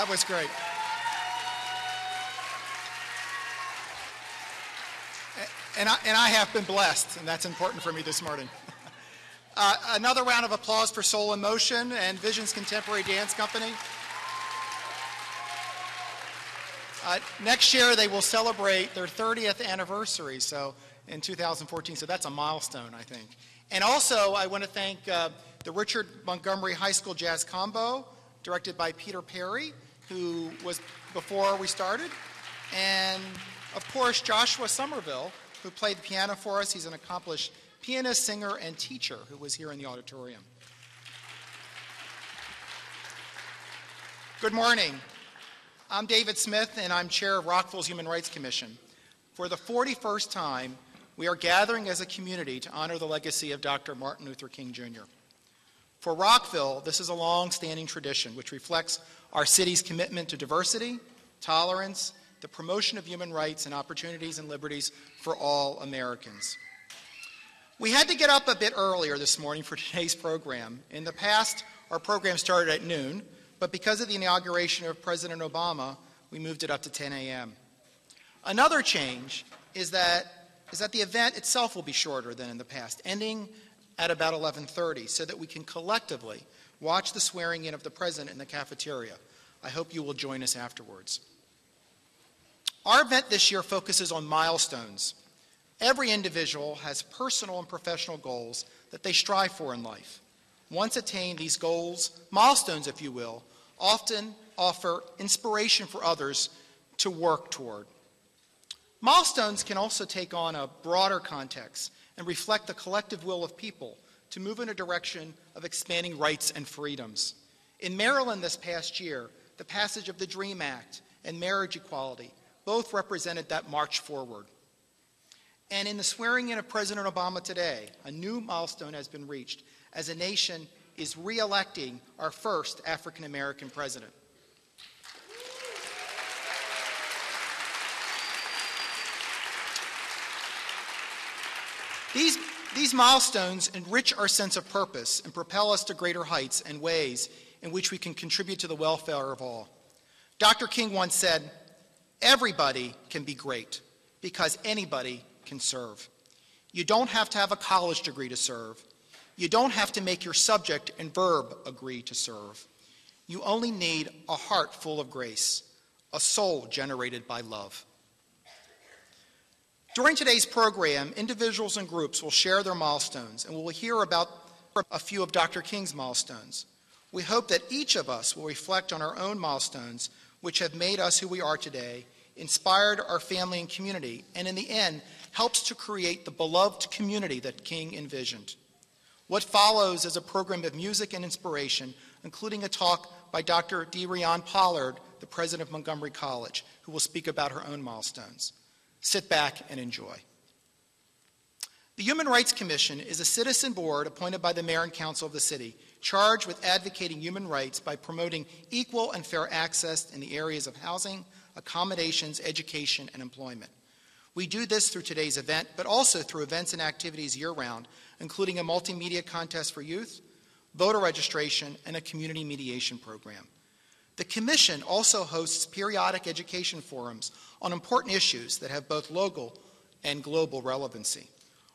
That was great. And I have been blessed, and that's important for me this morning. Another round of applause for Soul in Motion and Vision's Contemporary Dance Company. Next year, they will celebrate their 30th anniversary, so in 2014, so that's a milestone, I think. And also, I want to thank the Richard Montgomery High School Jazz Combo, directed by Peter Perry, who was before we started, and of course, Joshua Somerville, who played the piano for us. He's an accomplished pianist, singer, and teacher who was here in the auditorium. Good morning. I'm David Smith, and I'm chair of Rockville's Human Rights Commission. For the 41st time, we are gathering as a community to honor the legacy of Dr. Martin Luther King Jr. For Rockville, this is a long-standing tradition which reflects our city's commitment to diversity, tolerance, the promotion of human rights and opportunities and liberties for all Americans. We had to get up a bit earlier this morning for today's program. In the past, our program started at noon, but because of the inauguration of President Obama, we moved it up to 10 a.m. Another change is that the event itself will be shorter than in the past, ending at about 11:30, so that we can collectively watch the swearing in of the president in the cafeteria. I hope you will join us afterwards. Our event this year focuses on milestones. Every individual has personal and professional goals that they strive for in life. Once attained, these goals, milestones if you will, often offer inspiration for others to work toward. Milestones can also take on a broader context and reflect the collective will of people to move in a direction of expanding rights and freedoms. In Maryland this past year, the passage of the DREAM Act and marriage equality both represented that march forward. And in the swearing in of President Obama today, a new milestone has been reached as a nation is re-electing our first African-American president. These milestones enrich our sense of purpose and propel us to greater heights and ways in which we can contribute to the welfare of all. Dr. King once said, "Everybody can be great because anybody can serve. You don't have to have a college degree to serve. You don't have to make your subject and verb agree to serve. You only need a heart full of grace, a soul generated by love." During today's program, individuals and groups will share their milestones, and we'll hear about a few of Dr. King's milestones. We hope that each of us will reflect on our own milestones, which have made us who we are today, inspired our family and community, and in the end, helps to create the beloved community that King envisioned. What follows is a program of music and inspiration, including a talk by Dr. DeReon Pollard, the president of Montgomery College, who will speak about her own milestones. Sit back and enjoy. The Human Rights Commission is a citizen board appointed by the mayor and council of the city, charged with advocating human rights by promoting equal and fair access in the areas of housing, accommodations, education, and employment. We do this through today's event, but also through events and activities year-round, including a multimedia contest for youth, voter registration, and a community mediation program. The Commission also hosts periodic education forums on important issues that have both local and global relevancy.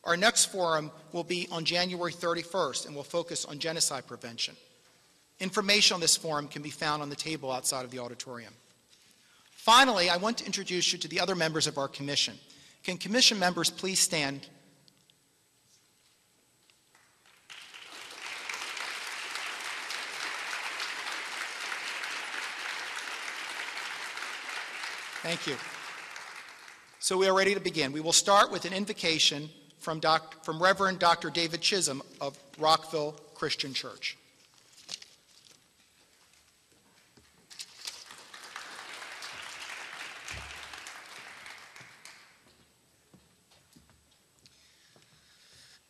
Our next forum will be on January 31st and will focus on genocide prevention. Information on this forum can be found on the table outside of the auditorium. Finally, I want to introduce you to the other members of our Commission. Can Commission members please stand? Thank you. So we are ready to begin. We will start with an invocation from Reverend Dr. David Chisholm of Rockville Christian Church.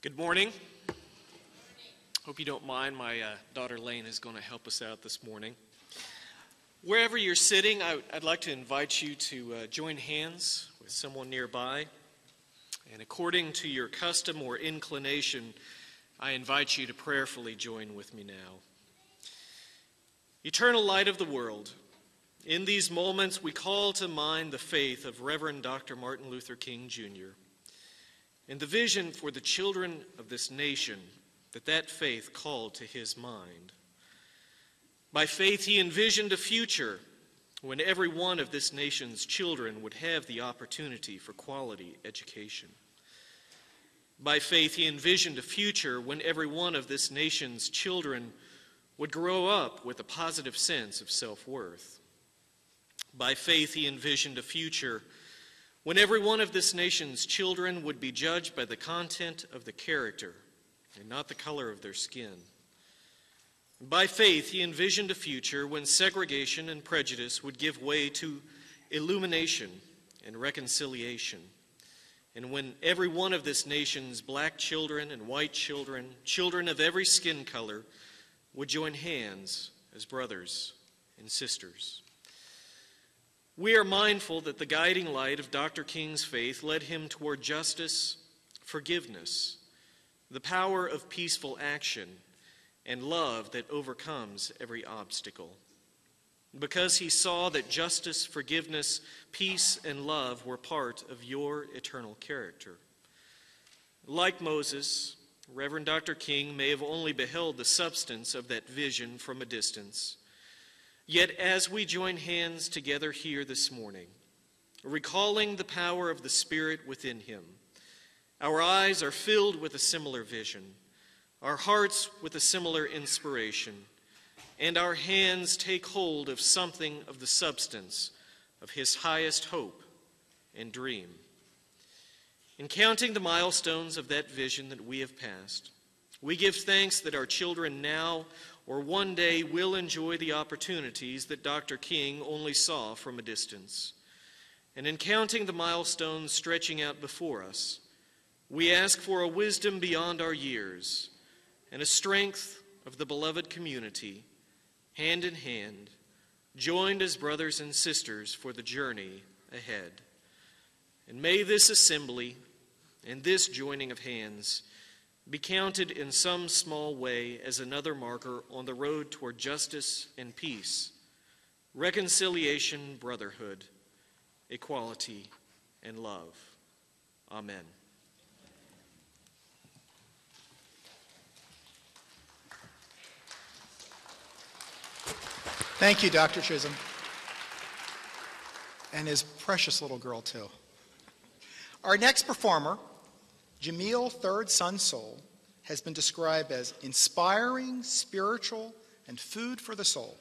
Good morning. Hope you don't mind. My daughter Lane is going to help us out this morning. Wherever you're sitting, I'd like to invite you to join hands with someone nearby. And according to your custom or inclination, I invite you to prayerfully join with me now. Eternal light of the world, In these moments, we call to mind the faith of Reverend Dr. Martin Luther King Jr. and the vision for the children of this nation that faith called to his mind. By faith, he envisioned a future when every one of this nation's children would have the opportunity for quality education. By faith, he envisioned a future when every one of this nation's children would grow up with a positive sense of self-worth. By faith, he envisioned a future when every one of this nation's children would be judged by the content of the character and not the color of their skin. By faith, he envisioned a future when segregation and prejudice would give way to illumination and reconciliation, and when every one of this nation's black children and white children, children of every skin color, would join hands as brothers and sisters. We are mindful that the guiding light of Dr. King's faith led him toward justice, forgiveness, the power of peaceful action, and love that overcomes every obstacle. Because he saw that justice, forgiveness, peace, and love were part of your eternal character. Like Moses, Reverend Dr. King may have only beheld the substance of that vision from a distance. Yet as we join hands together here this morning, recalling the power of the Spirit within him, our eyes are filled with a similar vision, our hearts with a similar inspiration, and our hands take hold of something of the substance of his highest hope and dream. In counting the milestones of that vision that we have passed, we give thanks that our children now or one day will enjoy the opportunities that Dr. King only saw from a distance. And in counting the milestones stretching out before us, we ask for a wisdom beyond our years and a strength of the beloved community, hand in hand, joined as brothers and sisters for the journey ahead. And may this assembly and this joining of hands be counted in some small way as another marker on the road toward justice and peace, reconciliation, brotherhood, equality, and love. Amen. Thank you, Dr. Chisholm. And his precious little girl, too. Our next performer, Jamil Third Son Soul, has been described as inspiring, spiritual, and food for the soul.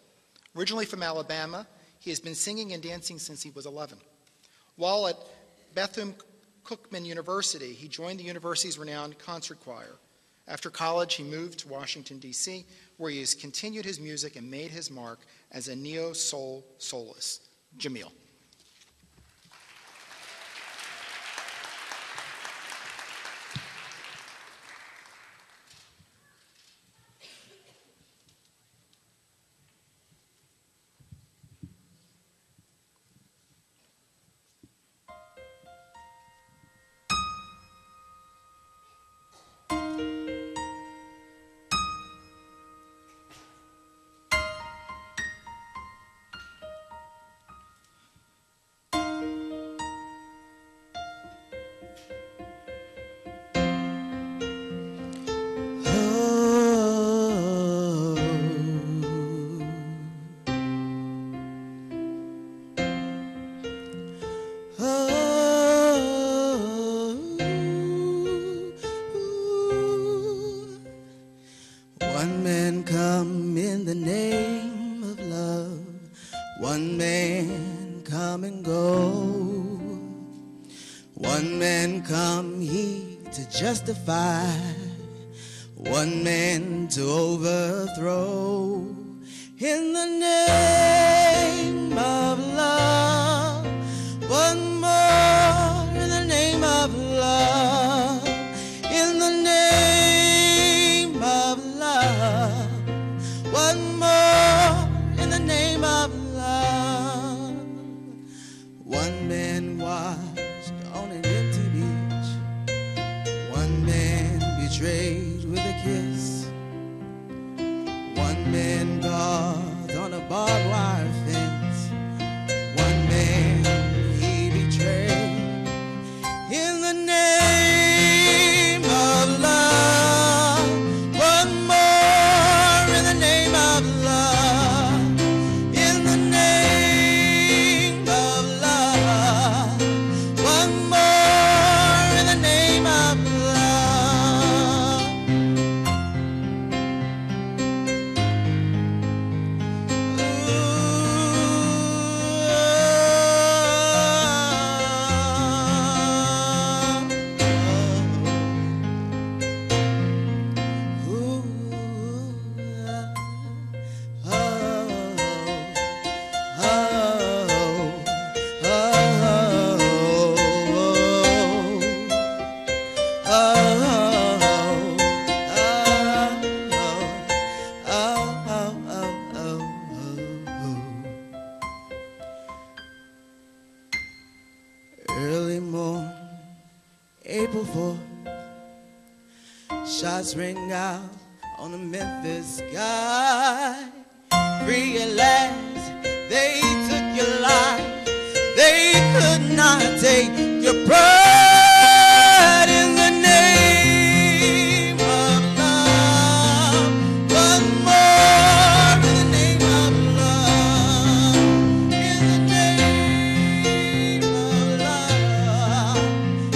Originally from Alabama, he has been singing and dancing since he was 11. While at Bethune-Cookman University, he joined the university's renowned concert choir. After college, he moved to Washington, D.C., where he has continued his music and made his mark as a neo-soul soloist. Jamil. One man come in the name of love, one man come and go. One man come he to justify, one man to overthrow. In the name of love, one more in the name of love. In the name of love, one more in the name of love. One man washed on an empty beach, one man betrayed with a kiss, one man caught on a barbed wire fence, April 4th. Shots ring out on the Memphis sky. Realize they took your life. They could not take your pride in the name of love. One more in the name of love. In the name of love.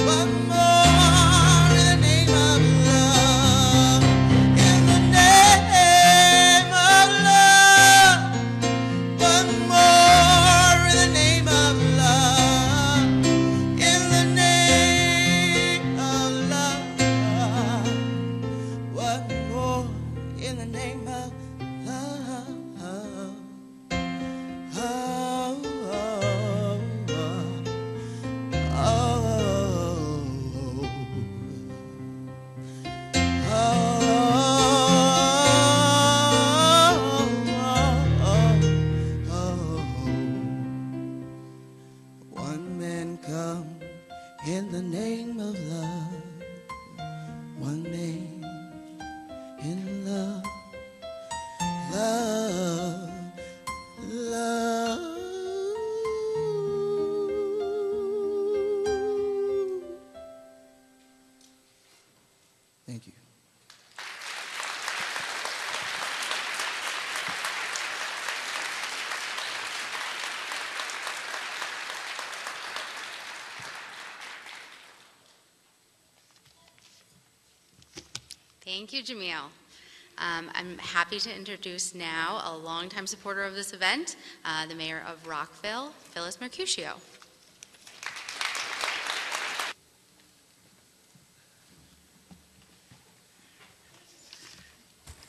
One more in the name of love. In the name of love. One more in the name of love. In the name of love. One more in the name of love. Oh, one man come in the name of love. One man in love. Love. Love. Thank you. Thank you, Jamil. I'm happy to introduce now a longtime supporter of this event, the mayor of Rockville, Phyllis Mercutio.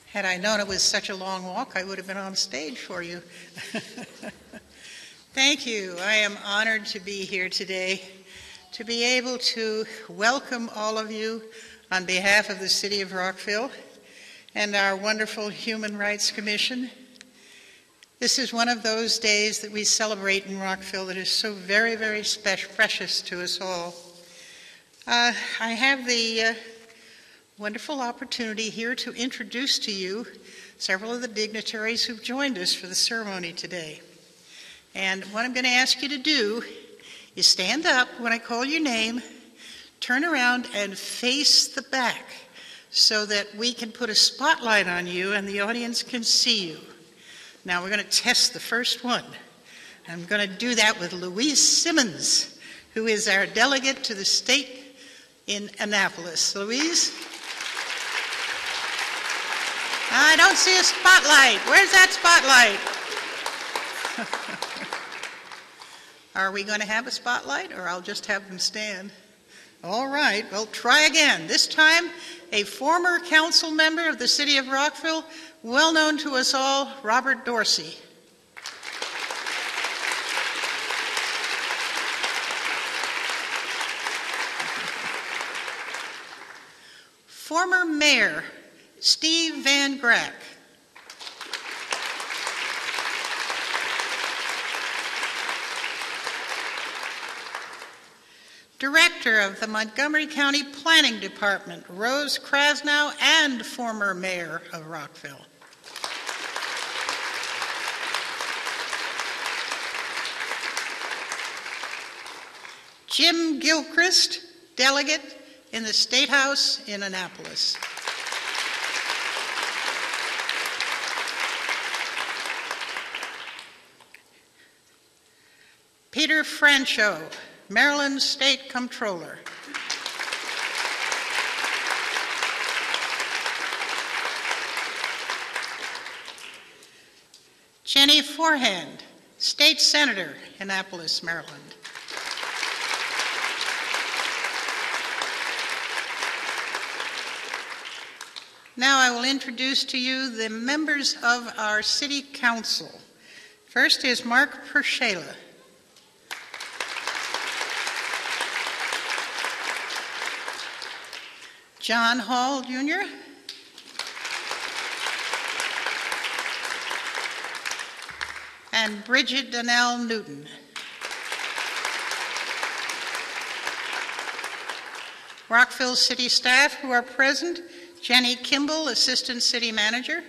Had I known it was such a long walk, I would have been on stage for you. Thank you. I am honored to be here today, to be able to welcome all of you on behalf of the City of Rockville and our wonderful Human Rights Commission. This is one of those days that we celebrate in Rockville that is so very, very precious to us all. I have the wonderful opportunity here to introduce to you several of the dignitaries who've joined us for the ceremony today. And what I'm going to ask you to do is stand up when I call your name, turn around and face the back so that we can put a spotlight on you and the audience can see you. Now we're going to test the first one. I'm going to do that with Louise Simmons, who is our delegate to the state in Annapolis. Louise? I don't see a spotlight. Where's that spotlight? Are we going to have a spotlight, or I'll just have them stand? All right, well, try again. This time, a former council member of the City of Rockville, well known to us all, Robert Dorsey. Former Mayor Steve Van Grack. Director of the Montgomery County Planning Department, Rose Krasnow, and former mayor of Rockville. Jim Gilchrist, delegate in the State House in Annapolis. Peter Francho, Maryland State Comptroller. Jenny Forehand, State Senator, Annapolis, Maryland. Now I will introduce to you the members of our City Council. First is Mark Pershela. John Hall, Jr. And Bridget Donnell Newton. Rockville City staff who are present, Jenny Kimball, Assistant City Manager.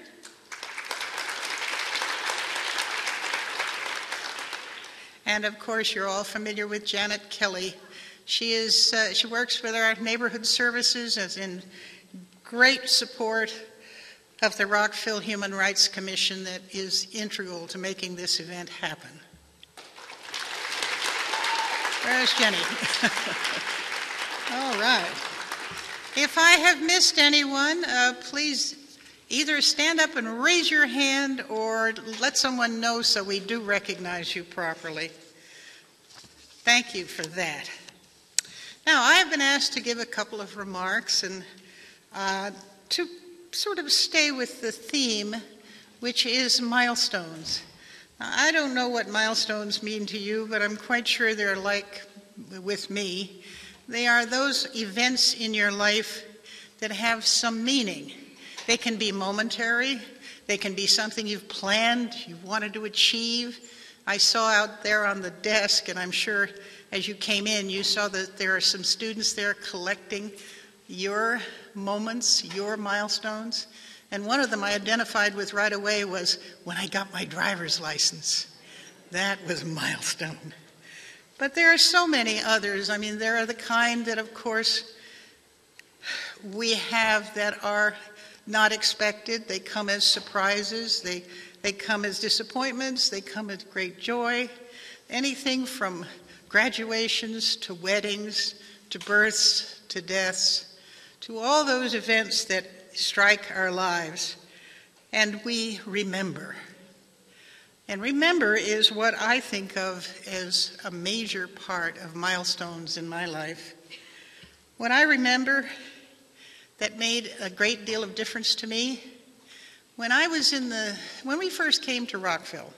And of course, you're all familiar with Janet Kelly. She works with our neighborhood services as in great support of the Rockville Human Rights Commission that is integral to making this event happen. Where's Jenny? All right. If I have missed anyone, please either stand up and raise your hand or let someone know so we do recognize you properly. Thank you for that. Now, I have been asked to give a couple of remarks and to sort of stay with the theme, which is milestones. Now, I don't know what milestones mean to you, but I'm quite sure they're like with me. They are those events in your life that have some meaning. They can be momentary. They can be something you've planned, you've wanted to achieve. I saw out there on the desk, and I'm sure as you came in, you saw that there are some students there collecting your moments, your milestones. And one of them I identified with right away was when I got my driver's license. That was a milestone. But there are so many others. I mean, there are the kind that, of course, we have that are not expected. They come as surprises. They come as disappointments. They come as great joy. Anything from graduations to weddings to births to deaths to all those events that strike our lives. And we remember. And remember is what I think of as a major part of milestones in my life. What I remember that made a great deal of difference to me, when we first came to Rockville,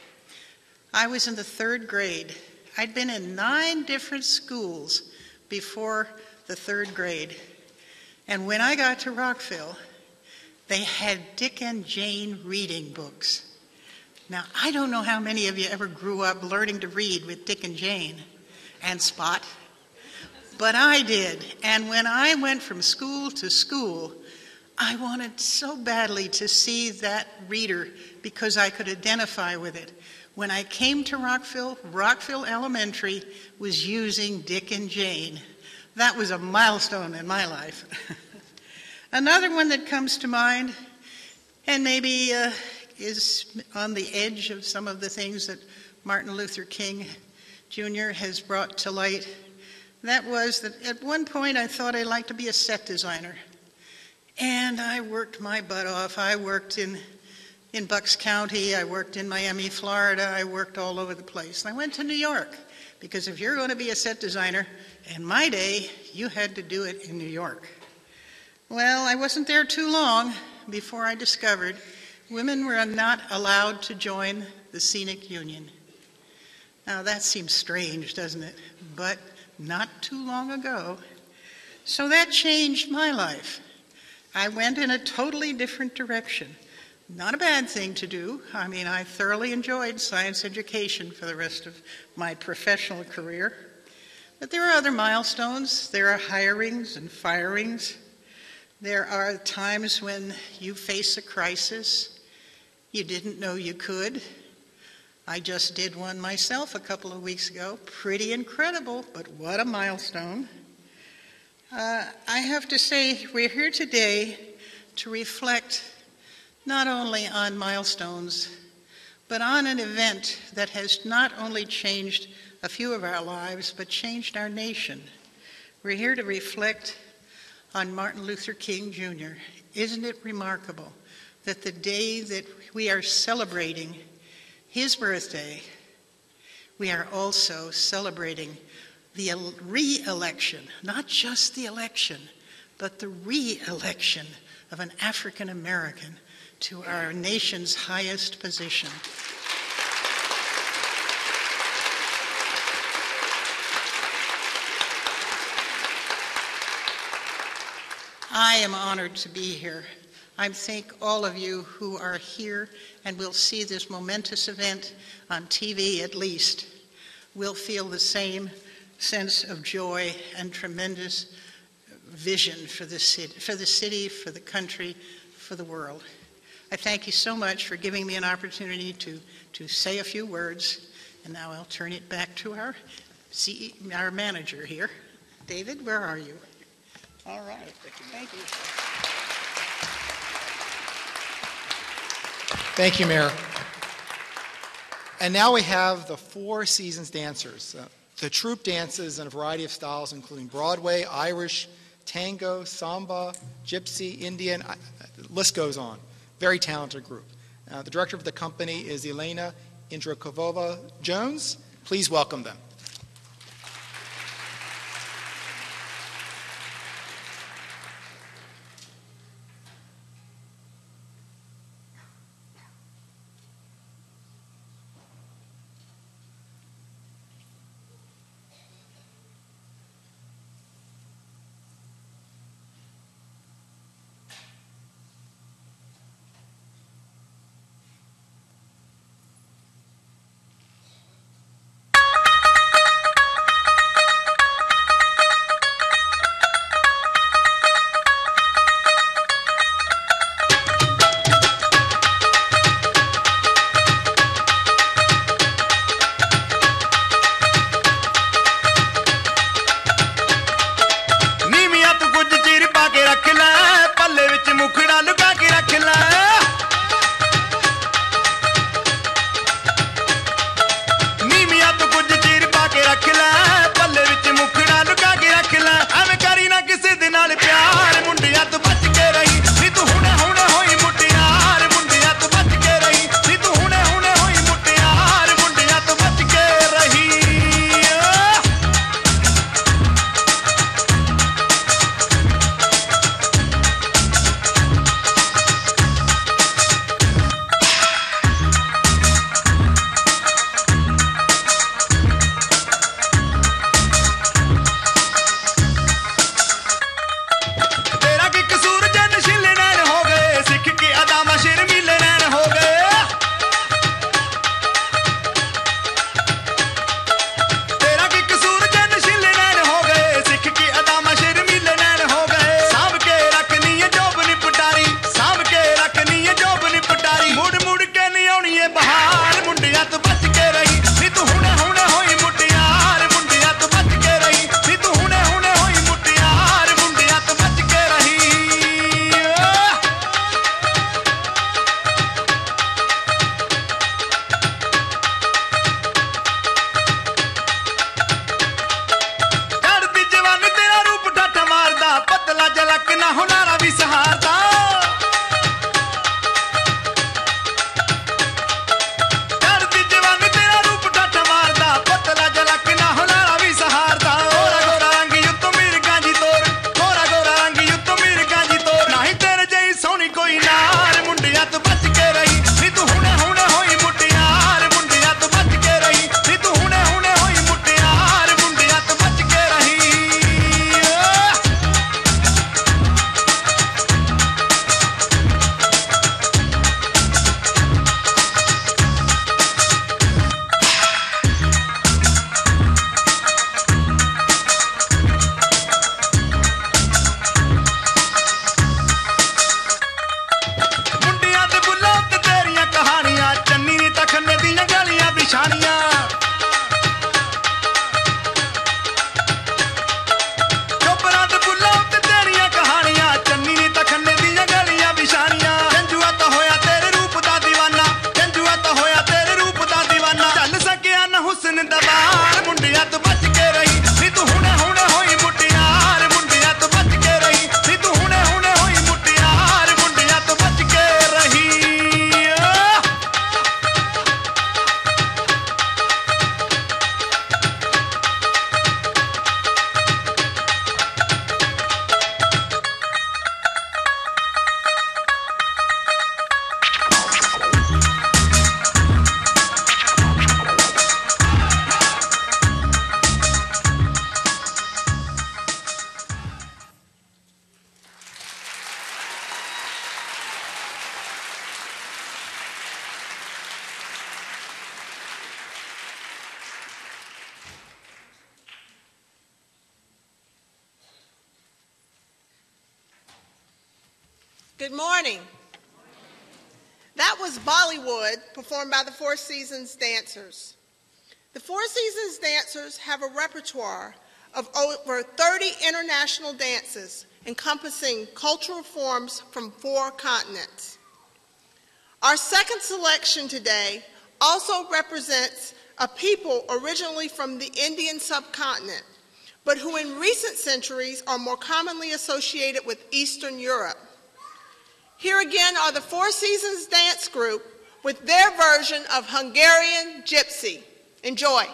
I was in the 3rd grade. I'd been in 9 different schools before the 3rd grade. And when I got to Rockville, they had Dick and Jane reading books. Now, I don't know how many of you ever grew up learning to read with Dick and Jane and Spot, but I did. And when I went from school to school, I wanted so badly to see that reader because I could identify with it. When I came to Rockville Elementary was using Dick and Jane. That was a milestone in my life. Another one that comes to mind, and maybe is on the edge of some of the things that Martin Luther King Jr. has brought to light, that was that at one point I thought I'd like to be a set designer. And I worked my butt off. I worked in Bucks County, I worked in Miami, Florida, I worked all over the place. I went to New York, because if you're going to be a set designer, in my day, you had to do it in New York. Well, I wasn't there too long before I discovered women were not allowed to join the Scenic Union. Now that seems strange, doesn't it? But not too long ago. So that changed my life. I went in a totally different direction. Not a bad thing to do. I mean, I thoroughly enjoyed science education for the rest of my professional career. But there are other milestones. There are hirings and firings. There are times when you face a crisis. You didn't know you could. I just did one myself a couple of weeks ago. Pretty incredible, but what a milestone. I have to say, we're here today to reflect not only on milestones, but on an event that has not only changed a few of our lives, but changed our nation. We're here to reflect on Martin Luther King Jr. Isn't it remarkable that the day that we are celebrating his birthday, we are also celebrating the re-election, not just the election, but the re-election of an African American to our nation's highest position. I am honored to be here. I thank all of you who are here and will see this momentous event on TV at least. Will feel the same sense of joy and tremendous vision for the city, for the country, for the world. I thank you so much for giving me an opportunity to say a few words, and now I'll turn it back to our manager here. David, where are you? All right. Thank you. Thank you, Mayor. And now we have the Four Seasons dancers. The troupe dances in a variety of styles, including Broadway, Irish, tango, samba, gypsy, Indian, the list goes on. Very talented group. The director of the company is Elena Indrakovova-Jones. Please welcome them. Good morning. That was Bollywood, performed by the Four Seasons Dancers. The Four Seasons Dancers have a repertoire of over 30 international dances encompassing cultural forms from 4 continents. Our second selection today also represents a people originally from the Indian subcontinent, but who in recent centuries are more commonly associated with Eastern Europe. Here again are the Four Seasons Dance Group with their version of Hungarian Gypsy. Enjoy.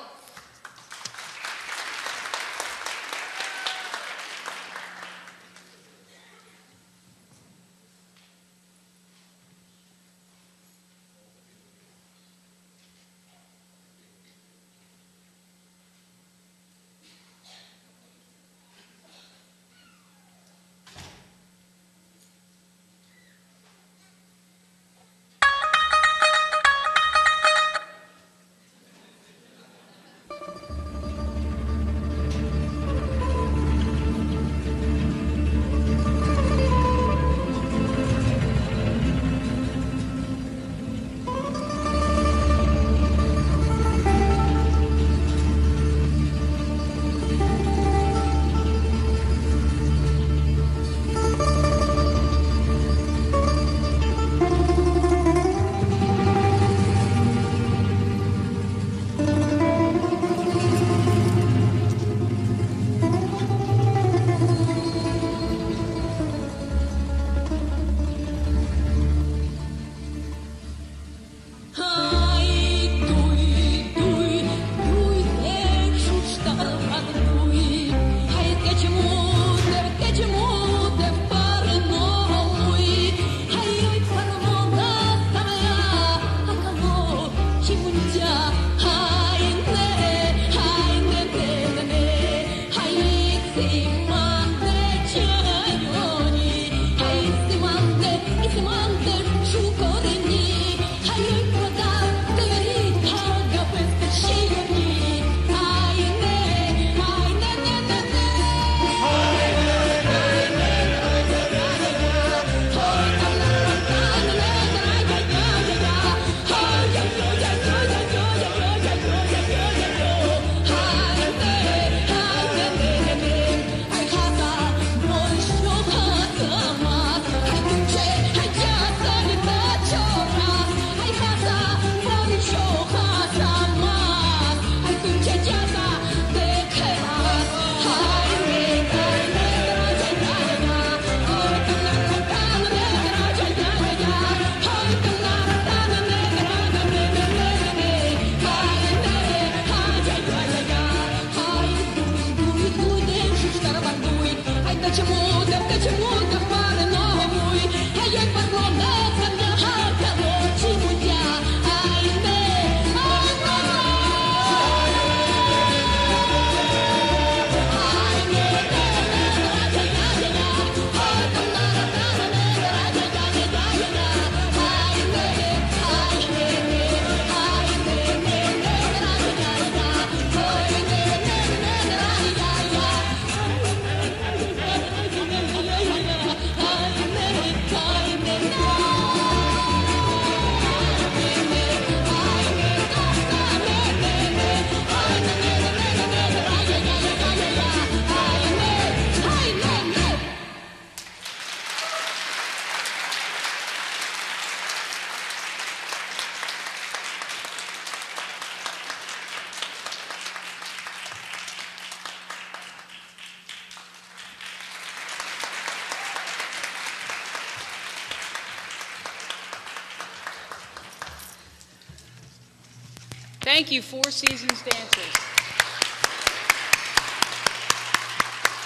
Thank you, Four Seasons Dancers.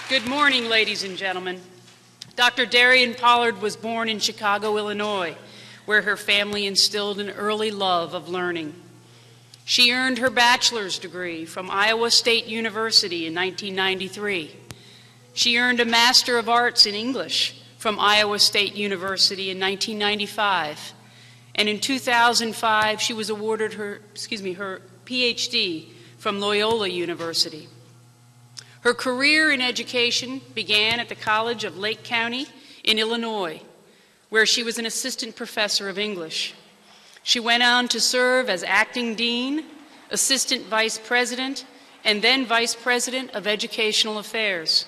Good morning, ladies and gentlemen. Dr. Darian Pollard was born in Chicago, Illinois, where her family instilled an early love of learning. She earned her bachelor's degree from Iowa State University in 1993. She earned a Master of Arts in English from Iowa State University in 1995. And in 2005, she was awarded her PhD from Loyola University. Her career in education began at the College of Lake County in Illinois, where she was an assistant professor of English. She went on to serve as acting dean, assistant vice president, and then vice president of educational affairs.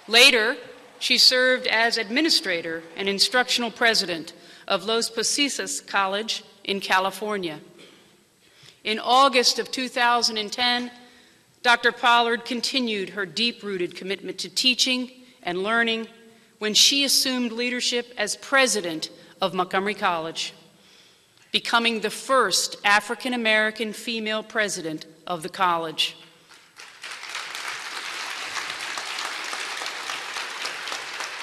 Later, she served as administrator and instructional president of Los Positas College in California. In August of 2010, Dr. Pollard continued her deep-rooted commitment to teaching and learning when she assumed leadership as president of Montgomery College, becoming the first African-American female president of the college.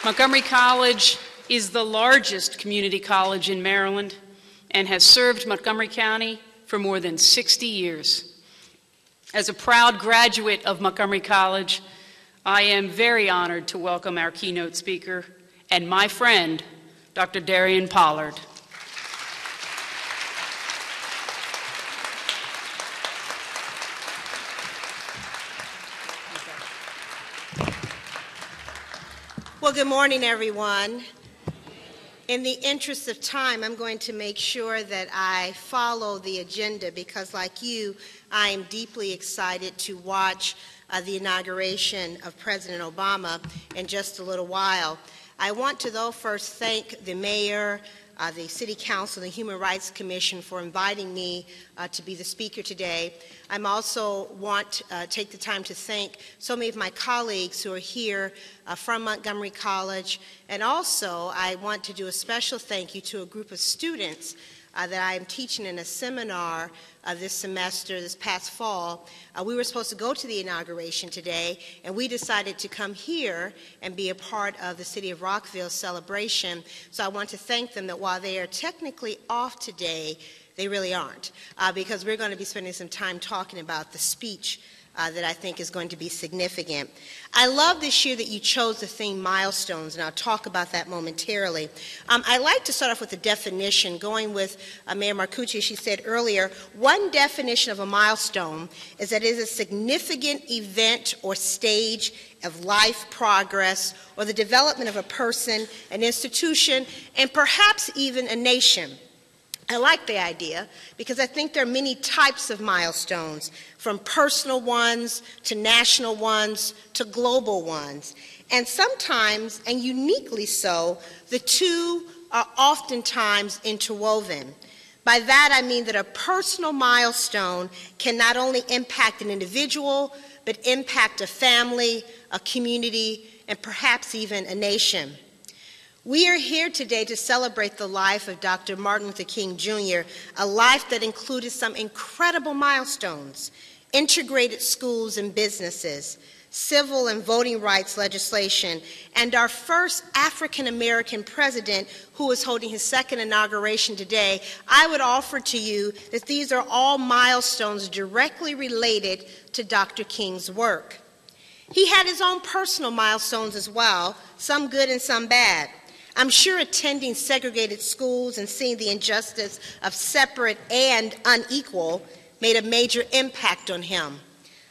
Montgomery College is the largest community college in Maryland and has served Montgomery County for more than 60 years. As a proud graduate of Montgomery College, I am very honored to welcome our keynote speaker and my friend, Dr. Darian Pollard. Well, good morning, everyone. In the interest of time, I'm going to make sure that I follow the agenda because, like you, I am deeply excited to watch the inauguration of President Obama in just a little while. I want to, though, first thank the mayor, the City Council, and the Human Rights Commission for inviting me to be the speaker today. I also want to take the time to thank so many of my colleagues who are here from Montgomery College, and also I want to do a special thank you to a group of students that I am teaching in a seminar this semester, this past fall. We were supposed to go to the inauguration today, and we decided to come here and be a part of the City of Rockville celebration. So I want to thank them that while they are technically off today, they really aren't, because we're going to be spending some time talking about the speech that I think is going to be significant. I love this year that you chose the theme milestones, and I'll talk about that momentarily. I'd like to start off with a definition, going with Mayor Marcucci. She said earlier, one definition of a milestone is that it is a significant event or stage of life progress or the development of a person, an institution, and perhaps even a nation. I like the idea because I think there are many types of milestones, from personal ones to national ones to global ones. And sometimes, and uniquely so, the two are oftentimes interwoven. By that I mean that a personal milestone can not only impact an individual, but impact a family, a community, and perhaps even a nation. We are here today to celebrate the life of Dr. Martin Luther King Jr., a life that included some incredible milestones: integrated schools and businesses, civil and voting rights legislation, and our first African-American president who is holding his second inauguration today. I would offer to you that these are all milestones directly related to Dr. King's work. He had his own personal milestones as well, some good and some bad. I'm sure attending segregated schools and seeing the injustice of separate and unequal made a major impact on him.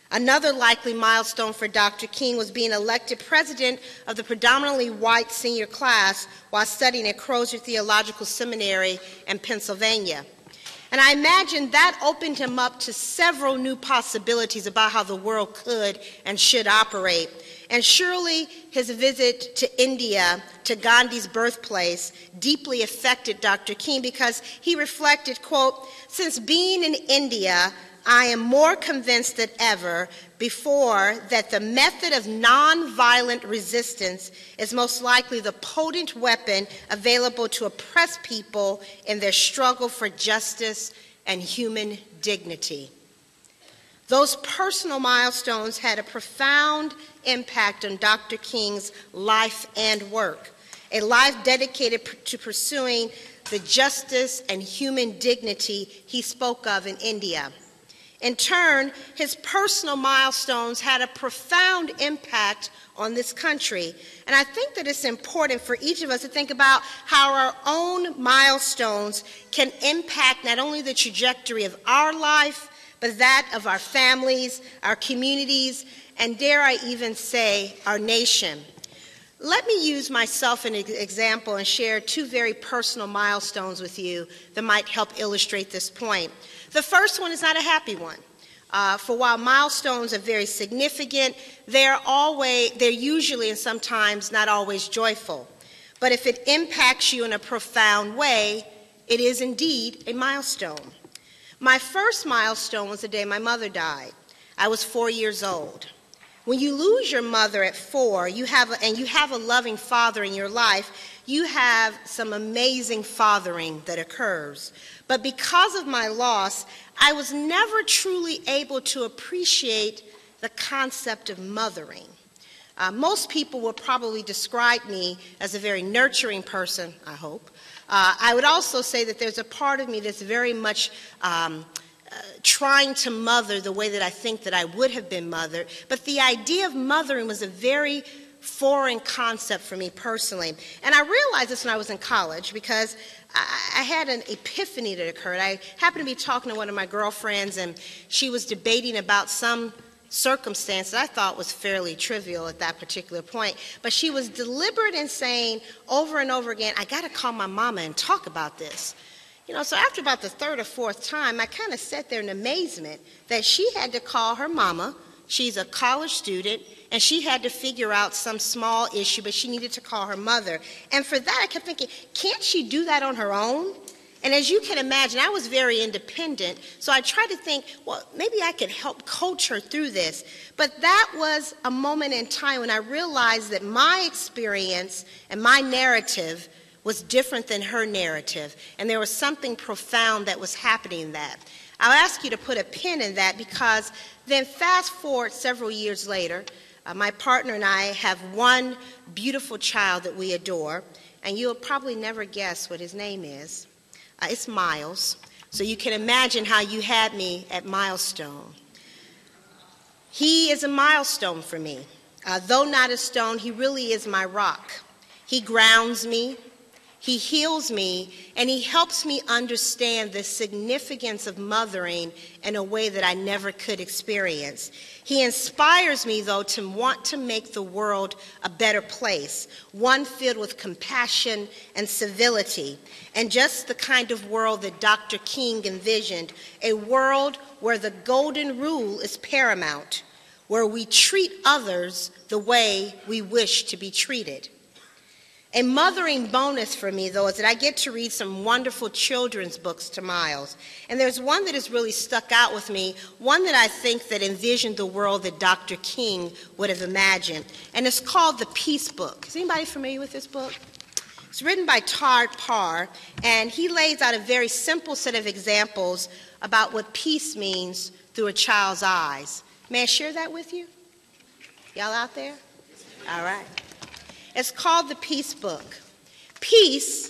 Another likely milestone for Dr. King was being elected president of the predominantly white senior class while studying at Crozer Theological Seminary in Pennsylvania. And I imagine that opened him up to several new possibilities about how the world could and should operate. And surely his visit to India, to Gandhi's birthplace, deeply affected Dr. King because he reflected, quote, "Since being in India, I am more convinced than ever before that the method of nonviolent resistance is most likely the potent weapon available to oppress people in their struggle for justice and human dignity." Those personal milestones had a profound impact on Dr. King's life and work, a life dedicated to pursuing the justice and human dignity he spoke of in India. In turn, his personal milestones had a profound impact on this country. And I think that it's important for each of us to think about how our own milestones can impact not only the trajectory of our life, but that of our families, our communities, and dare I even say, our nation. Let me use myself as an example and share two very personal milestones with you that might help illustrate this point. The first one is not a happy one. For while milestones are very significant, they're usually and sometimes not always joyful. But if it impacts you in a profound way, it is indeed a milestone. My first milestone was the day my mother died. I was 4 years old. When you lose your mother at 4, and you have a loving father in your life, you have some amazing fathering that occurs. But because of my loss, I was never truly able to appreciate the concept of mothering. Most people will probably describe me as a very nurturing person, I hope. I would also say that there's a part of me that's very much trying to mother the way that I think that I would have been mothered. But the idea of mothering was a very foreign concept for me personally. And I realized this when I was in college because I had an epiphany that occurred. I happened to be talking to one of my girlfriends, and she was debating about some circumstance that I thought was fairly trivial at that particular point. But she was deliberate in saying over and over again, I got to call my mama and talk about this. So after about the third or fourth time, I kind of sat there in amazement that she had to call her mama. She's a college student, and she had to figure out some small issue, but she needed to call her mother. And for that, I kept thinking, can't she do that on her own? And as you can imagine, I was very independent, so I tried to think, well, maybe I could help coach her through this. But that was a moment in time when I realized that my experience and my narrative was different than her narrative, and there was something profound that was happening in that. I'll ask you to put a pin in that because then fast forward several years later, my partner and I have one beautiful child that we adore, and you'll probably never guess what his name is. It's Miles. So you can imagine how you had me at milestone. He is a milestone for me. Though not a stone, he really is my rock. He grounds me. He heals me, and he helps me understand the significance of mothering in a way that I never could experience. He inspires me, though, to want to make the world a better place, one filled with compassion and civility, and just the kind of world that Dr. King envisioned, a world where the golden rule is paramount, where we treat others the way we wish to be treated. A mothering bonus for me, though, is that I get to read some wonderful children's books to Miles. And there's one that has really stuck out with me, one that I think that envisioned the world that Dr. King would have imagined. And it's called The Peace Book. Is anybody familiar with this book? It's written by Todd Parr, and he lays out a very simple set of examples about what peace means through a child's eyes. May I share that with you? Y'all out there? All right. It's called The Peace Book. Peace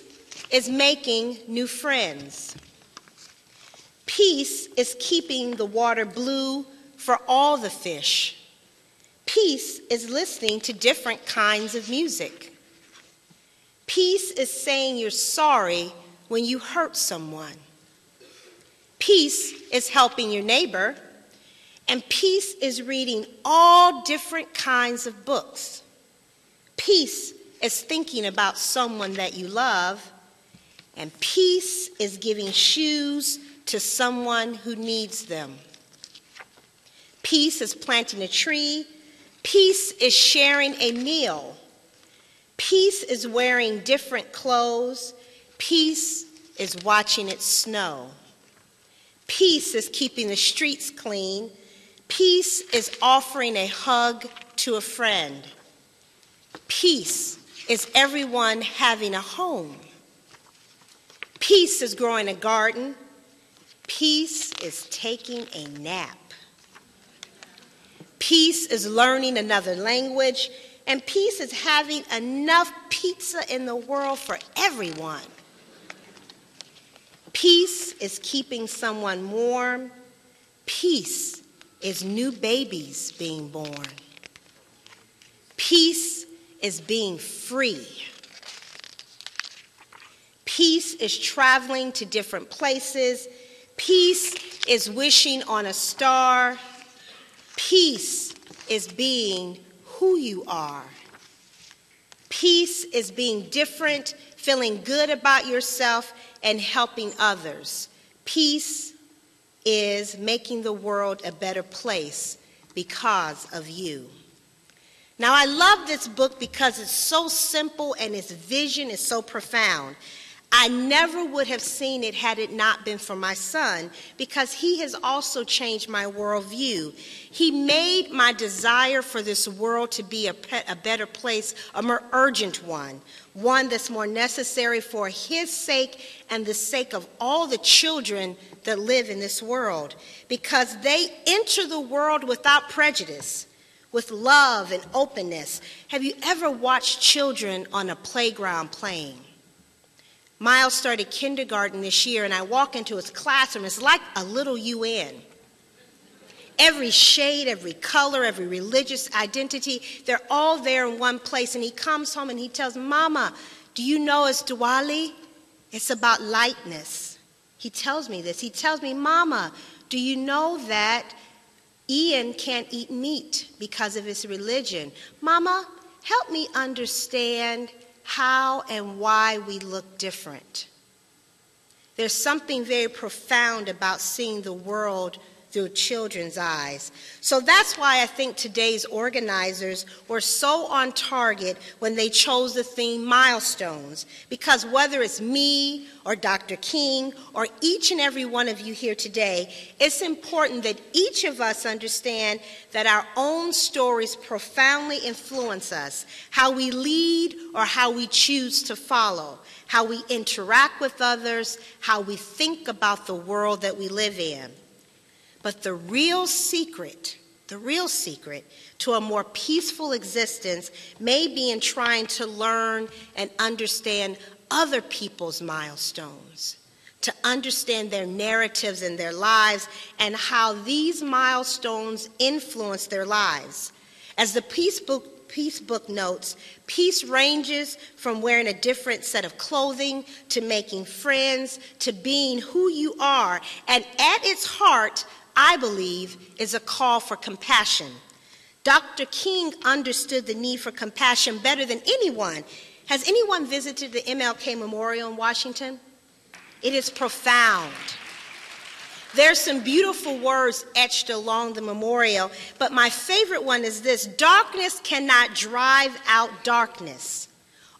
is making new friends. Peace is keeping the water blue for all the fish. Peace is listening to different kinds of music. Peace is saying you're sorry when you hurt someone. Peace is helping your neighbor. And peace is reading all different kinds of books. Peace is thinking about someone that you love, and peace is giving shoes to someone who needs them. Peace is planting a tree. Peace is sharing a meal. Peace is wearing different clothes. Peace is watching it snow. Peace is keeping the streets clean. Peace is offering a hug to a friend. Peace is everyone having a home. Peace is growing a garden. Peace is taking a nap. Peace is learning another language. And peace is having enough pizza in the world for everyone. Peace is keeping someone warm. Peace is new babies being born. Peace is being free. Peace is traveling to different places. Peace is wishing on a star. Peace is being who you are. Peace is being different, feeling good about yourself, and helping others. Peace is making the world a better place because of you. Now, I love this book because it's so simple and its vision is so profound. I never would have seen it had it not been for my son, because he has also changed my worldview. He made my desire for this world to be a better place a more urgent one that's more necessary for his sake and the sake of all the children that live in this world, because they enter the world without prejudice, with love and openness. Have you ever watched children on a playground playing? Miles started kindergarten this year, and I walk into his classroom. It's like a little UN. Every shade, every color, every religious identity, they're all there in one place. And he comes home and he tells, Mama, do you know it's Diwali? It's about lightness. He tells me this. He tells me, Mama, do you know that Ian can't eat meat because of his religion? Mama, help me understand how and why we look different. There's something very profound about seeing the world through children's eyes. So that's why I think today's organizers were so on target when they chose the theme milestones, because whether it's me or Dr. King or each and every one of you here today, it's important that each of us understand that our own stories profoundly influence us, how we lead or how we choose to follow, how we interact with others, how we think about the world that we live in. But the real secret to a more peaceful existence may be in trying to learn and understand other people's milestones, to understand their narratives and their lives and how these milestones influence their lives. As the Peace Book notes, peace ranges from wearing a different set of clothing to making friends to being who you are. And at its heart, I believe, is a call for compassion. Dr. King understood the need for compassion better than anyone. Has anyone visited the MLK Memorial in Washington? It is profound. There's some beautiful words etched along the memorial, but my favorite one is this: darkness cannot drive out darkness.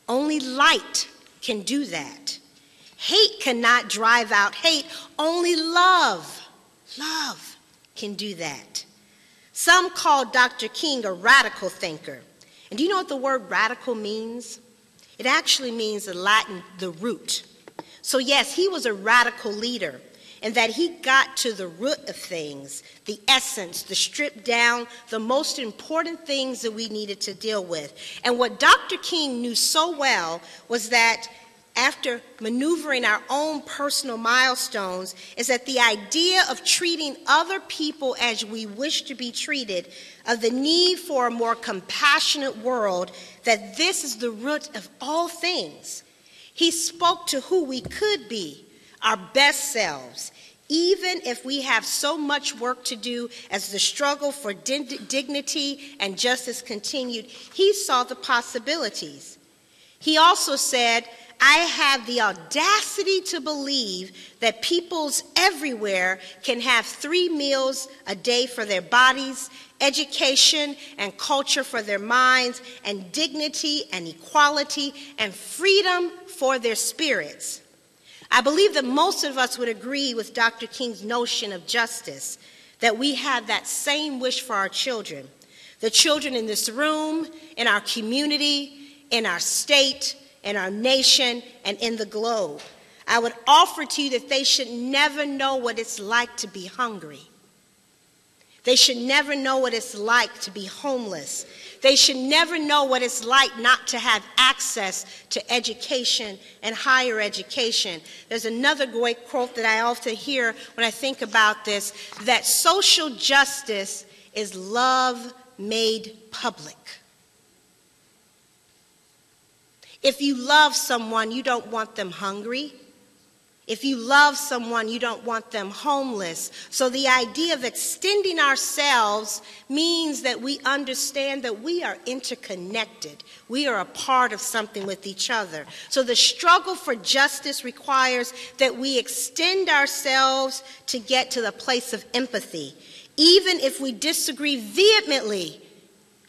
Only light can do that. Hate cannot drive out hate. Only love can do that. Some call Dr. King a radical thinker. And do you know what the word radical means? It actually means in Latin, the root. So yes, he was a radical leader, in that he got to the root of things, the essence, the stripped down, the most important things that we needed to deal with. And what Dr. King knew so well was that after maneuvering our own personal milestones, is that the idea of treating other people as we wish to be treated, of the need for a more compassionate world, that this is the root of all things. He spoke to who we could be, our best selves, even if we have so much work to do as the struggle for dignity and justice continued. He saw the possibilities. He also said, I have the audacity to believe that peoples everywhere can have 3 meals a day for their bodies, education and culture for their minds, and dignity and equality and freedom for their spirits. I believe that most of us would agree with Dr. King's notion of justice, that we have that same wish for our children, the children in this room, in our community, in our state, in our nation, and in the globe. I would offer to you that they should never know what it's like to be hungry. They should never know what it's like to be homeless. They should never know what it's like not to have access to education and higher education. There's another great quote that I often hear when I think about this, that social justice is love made public. If you love someone, you don't want them hungry. If you love someone, you don't want them homeless. So the idea of extending ourselves means that we understand that we are interconnected. We are a part of something with each other. So the struggle for justice requires that we extend ourselves to get to the place of empathy, even if we disagree vehemently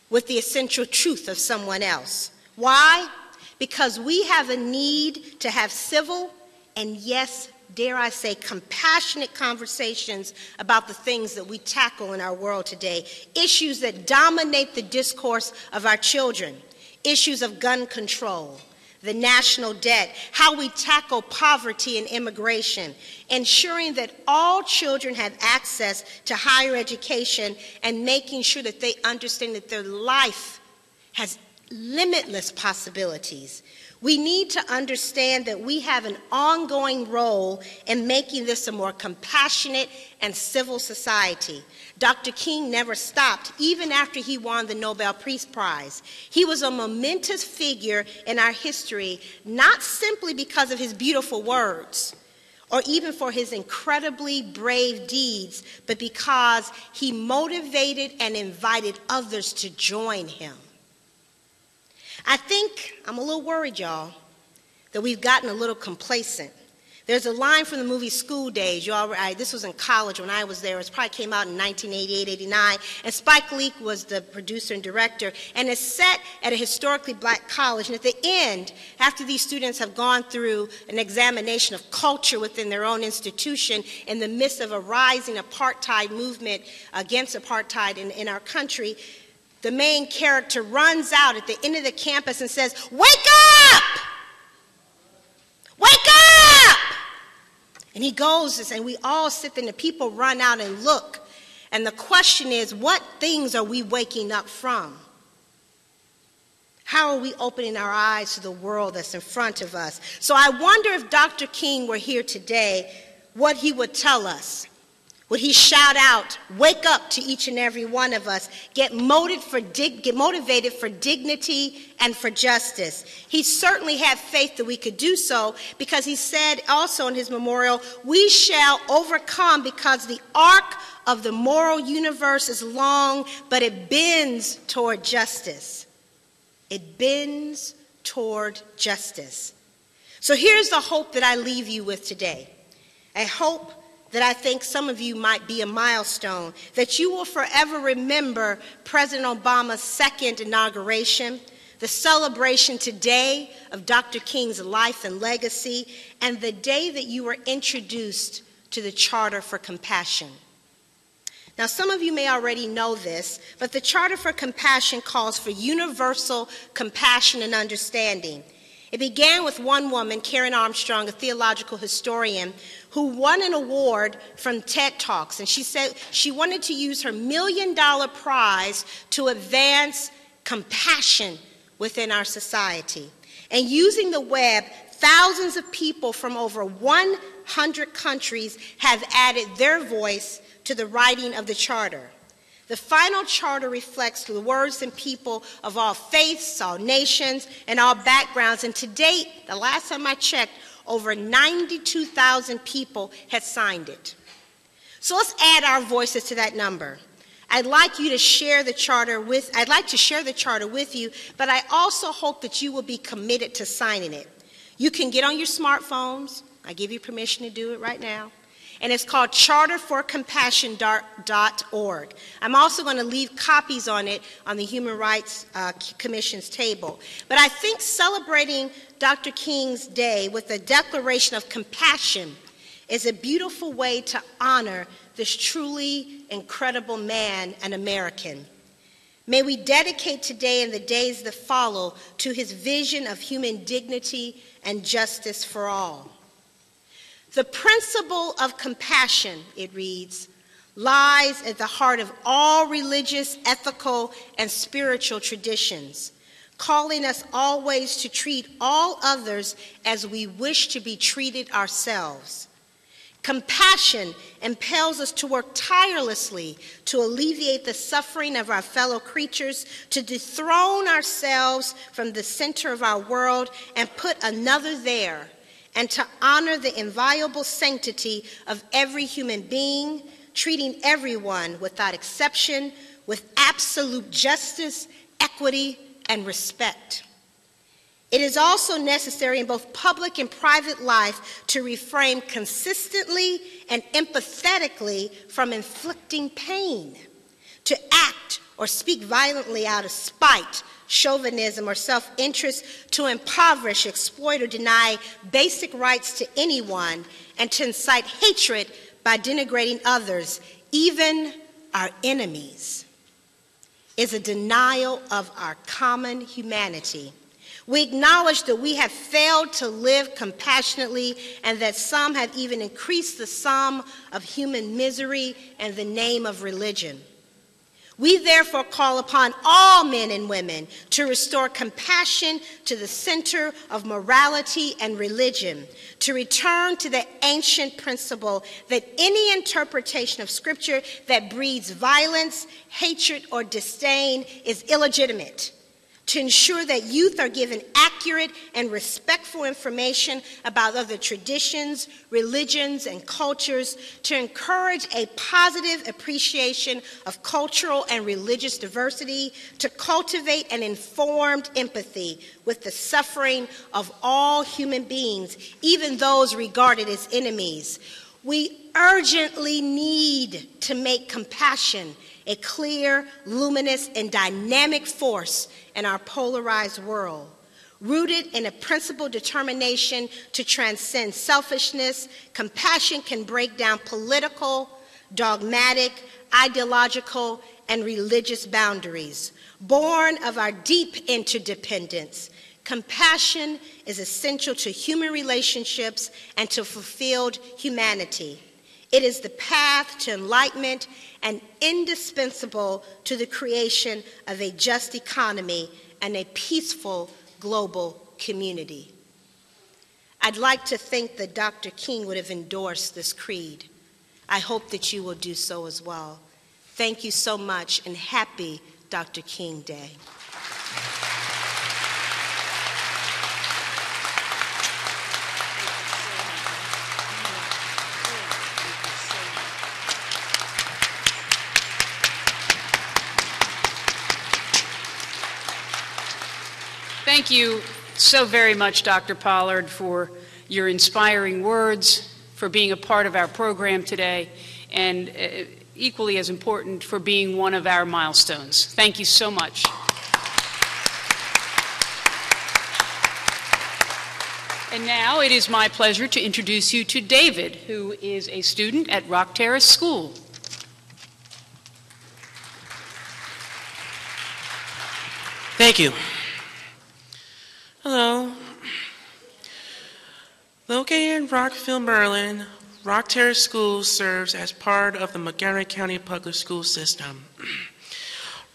with the essential truth of someone else. Why? Because we have a need to have civil and, yes, dare I say, compassionate conversations about the things that we tackle in our world today, issues that dominate the discourse of our children, issues of gun control, the national debt, how we tackle poverty and immigration, ensuring that all children have access to higher education, and making sure that they understand that their life has limitless possibilities. We need to understand that we have an ongoing role in making this a more compassionate and civil society. Dr. King never stopped, even after he won the Nobel Peace Prize. He was a momentous figure in our history, not simply because of his beautiful words, or even for his incredibly brave deeds, but because he motivated and invited others to join him. I think, I'm a little worried, y'all, that we've gotten a little complacent. There's a line from the movie School Days. This was in college when I was there. It probably came out in 1988, 89. And Spike Lee was the producer and director. And it's set at a historically black college. And at the end, after these students have gone through an examination of culture within their own institution in the midst of a rising apartheid movement against apartheid in our country, the main character runs out at the end of the campus and says, "Wake up! Wake up!" And he goes, and we all sit there, and the people run out and look. And the question is, what things are we waking up from? How are we opening our eyes to the world that's in front of us? So I wonder if Dr. King were here today, what he would tell us. Would he shout out, "Wake up" to each and every one of us, get motivated for dignity and for justice? He certainly had faith that we could do so, because he said also in his memorial, "We shall overcome because the arc of the moral universe is long, but it bends toward justice." It bends toward justice. So here's the hope that I leave you with today. A hope that I think some of you might be a milestone, that you will forever remember President Obama's second inauguration, the celebration today of Dr. King's life and legacy, and the day that you were introduced to the Charter for Compassion. Now, some of you may already know this, but the Charter for Compassion calls for universal compassion and understanding. It began with one woman, Karen Armstrong, a theological historian, who won an award from TED Talks, and she said she wanted to use her $1 million prize to advance compassion within our society. And using the web, thousands of people from over 100 countries have added their voice to the writing of the Charter. The final charter reflects the words and people of all faiths, all nations, and all backgrounds. And to date, the last time I checked, over 92,000 people had signed it. So let's add our voices to that number. I'd like to share the charter with you, but I also hope that you will be committed to signing it. You can get on your smartphones. I give you permission to do it right now. And it's called charterforcompassion.org. I'm also going to leave copies on it on the Human Rights Commission's table. But I think celebrating Dr. King's Day with a declaration of compassion is a beautiful way to honor this truly incredible man, an American. May we dedicate today and the days that follow to his vision of human dignity and justice for all. The principle of compassion, it reads, lies at the heart of all religious, ethical, and spiritual traditions, calling us always to treat all others as we wish to be treated ourselves. Compassion impels us to work tirelessly to alleviate the suffering of our fellow creatures, to dethrone ourselves from the center of our world and put another there, and to honor the inviolable sanctity of every human being, treating everyone without exception with absolute justice, equity, and respect. It is also necessary in both public and private life to refrain consistently and empathetically from inflicting pain, to act or speak violently out of spite, chauvinism, or self-interest, to impoverish, exploit, or deny basic rights to anyone, and to incite hatred by denigrating others, even our enemies, is a denial of our common humanity. We acknowledge that we have failed to live compassionately and that some have even increased the sum of human misery in the name of religion. We therefore call upon all men and women to restore compassion to the center of morality and religion, to return to the ancient principle that any interpretation of Scripture that breeds violence, hatred, or disdain is illegitimate, to ensure that youth are given accurate and respectful information about other traditions, religions, and cultures, to encourage a positive appreciation of cultural and religious diversity, to cultivate an informed empathy with the suffering of all human beings, even those regarded as enemies. We urgently need to make compassion a clear, luminous, and dynamic force in our polarized world, rooted in a principled determination to transcend selfishness. Compassion can break down political, dogmatic, ideological, and religious boundaries. Born of our deep interdependence, compassion is essential to human relationships and to fulfilled humanity. It is the path to enlightenment and indispensable to the creation of a just economy and a peaceful global community. I'd like to think that Dr. King would have endorsed this creed. I hope that you will do so as well. Thank you so much, and happy Dr. King Day. Thank you so very much, Dr. Pollard, for your inspiring words, for being a part of our program today, and equally as important, for being one of our milestones. Thank you so much. And now it is my pleasure to introduce you to David, who is a student at Rock Terrace School. Thank you. Hello. Located in Rockville, Maryland, Rock Terrace School serves as part of the Montgomery County Public School System.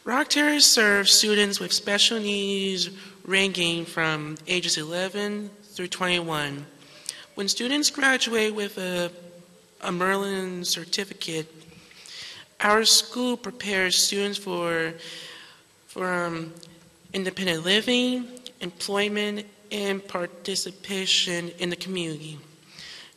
Rock Terrace serves students with special needs ranging from ages 11 through 21. When students graduate with a Merlin certificate, our school prepares students for independent living, employment, and participation in the community.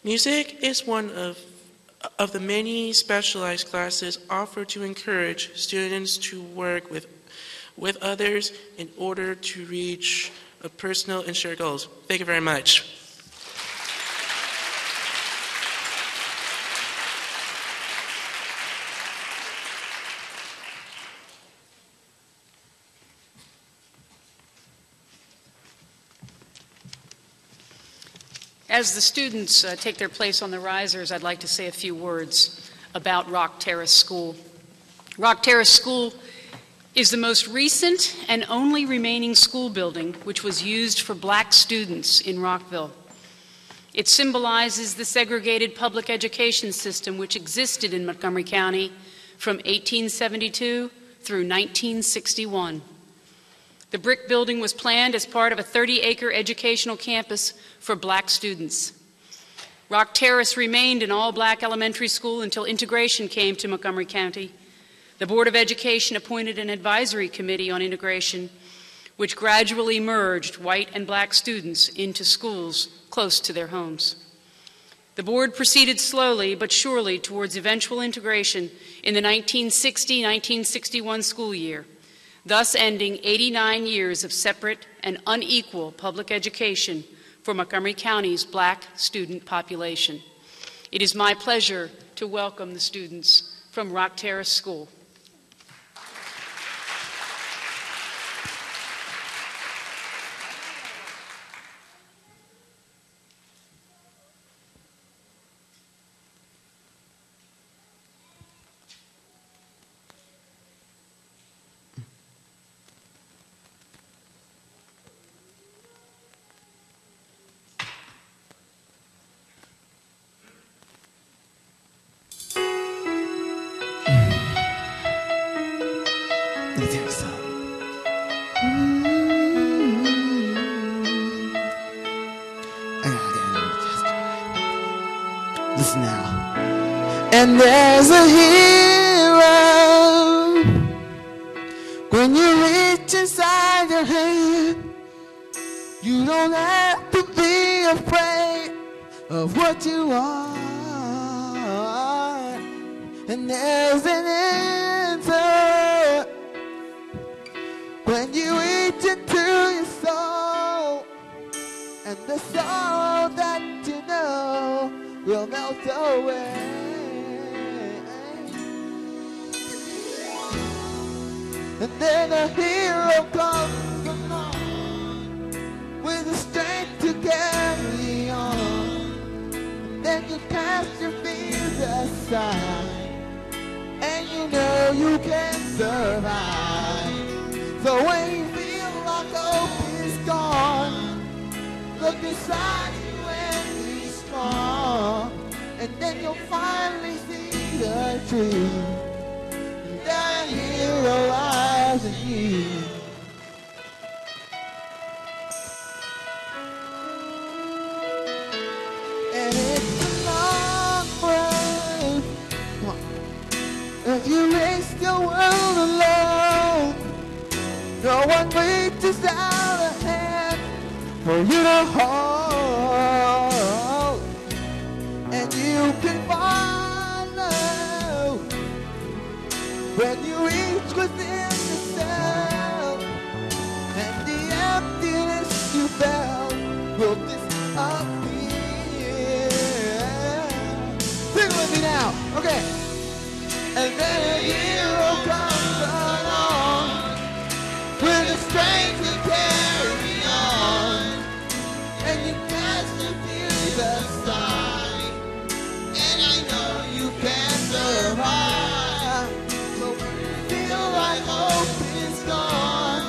Music is one of the many specialized classes offered to encourage students to work with others in order to reach personal and shared goals. Thank you very much. As the students take their place on the risers, I'd like to say a few words about Rock Terrace School. Rock Terrace School is the most recent and only remaining school building which was used for black students in Rockville. It symbolizes the segregated public education system which existed in Montgomery County from 1872 through 1961. The brick building was planned as part of a 30-acre educational campus for black students. Rock Terrace remained an all-black elementary school until integration came to Montgomery County. The Board of Education appointed an advisory committee on integration, which gradually merged white and black students into schools close to their homes. The board proceeded slowly but surely towards eventual integration in the 1960-1961 school year, thus ending 89 years of separate and unequal public education for Montgomery County's black student population. It is my pleasure to welcome the students from Rock Terrace School. Listen now. And there's a hero when you reach inside your hand. You don't have to be afraid of what you are. And there's an answer when you reach into your soul, and the sorrow that you know will melt away. And then a hero comes along with the strength to carry on. And then you cast your fears aside, and you know you can survive. So when you feel like hope is gone, look inside you and be strong. And then you'll finally see the truth, and that hero lies in you. And it's a long road. Come on. If you race your world alone, no one reaches out a hand for you to hold. And you can follow when you reach within yourself, and the emptiness you felt will disappear. Sing with me now, okay. And then a hero comes along with the strength to carry on, and you cast your fears aside, and I know you can survive. So when you feel like hope is gone,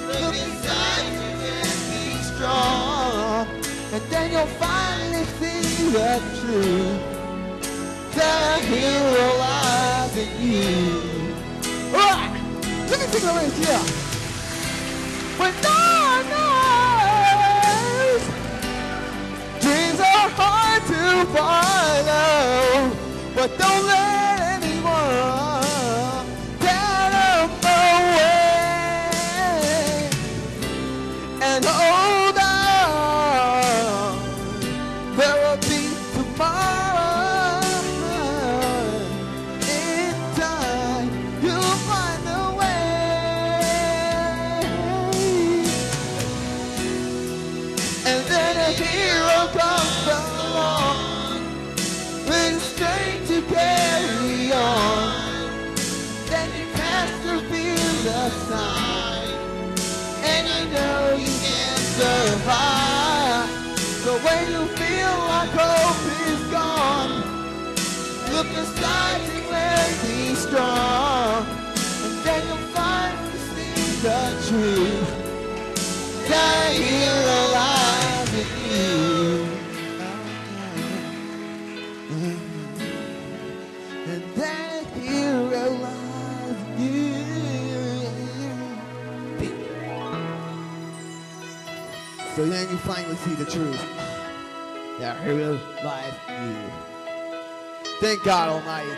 look inside you and be strong, and then you'll finally see the truth. The hero lies in you. Alright, let me sing the lyrics here. When no one knows, dreams are hard to follow, but don't let anyone tear them away. And hold on, there will be tomorrow. In time, you'll find a way. And then a hero comes along with the strength to carry on. Then you cast your fears aside, and you know you can survive. So when you feel like hope is gone, look inside you and be strong, and then you'll finally see the truth. That hero lies in you. And that hero lies in you. So then you finally see the truth. That hero lies in you. Thank God Almighty.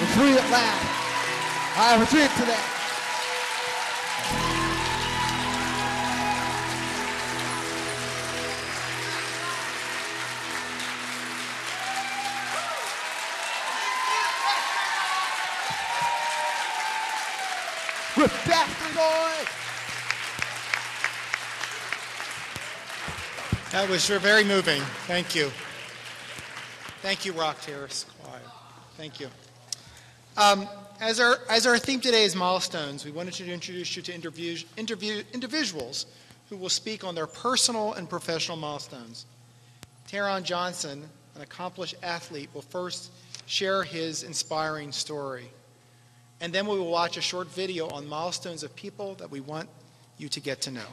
We're free at last. I have a dream today. Bastard boys! That was very moving. Thank you. Thank you, Rock Terrace Choir. Thank you. As our theme today is milestones, we wanted to introduce you to individuals who will speak on their personal and professional milestones. Taron Johnson, an accomplished athlete, will first share his inspiring story. And then we will watch a short video on milestones of people that we want you to get to know.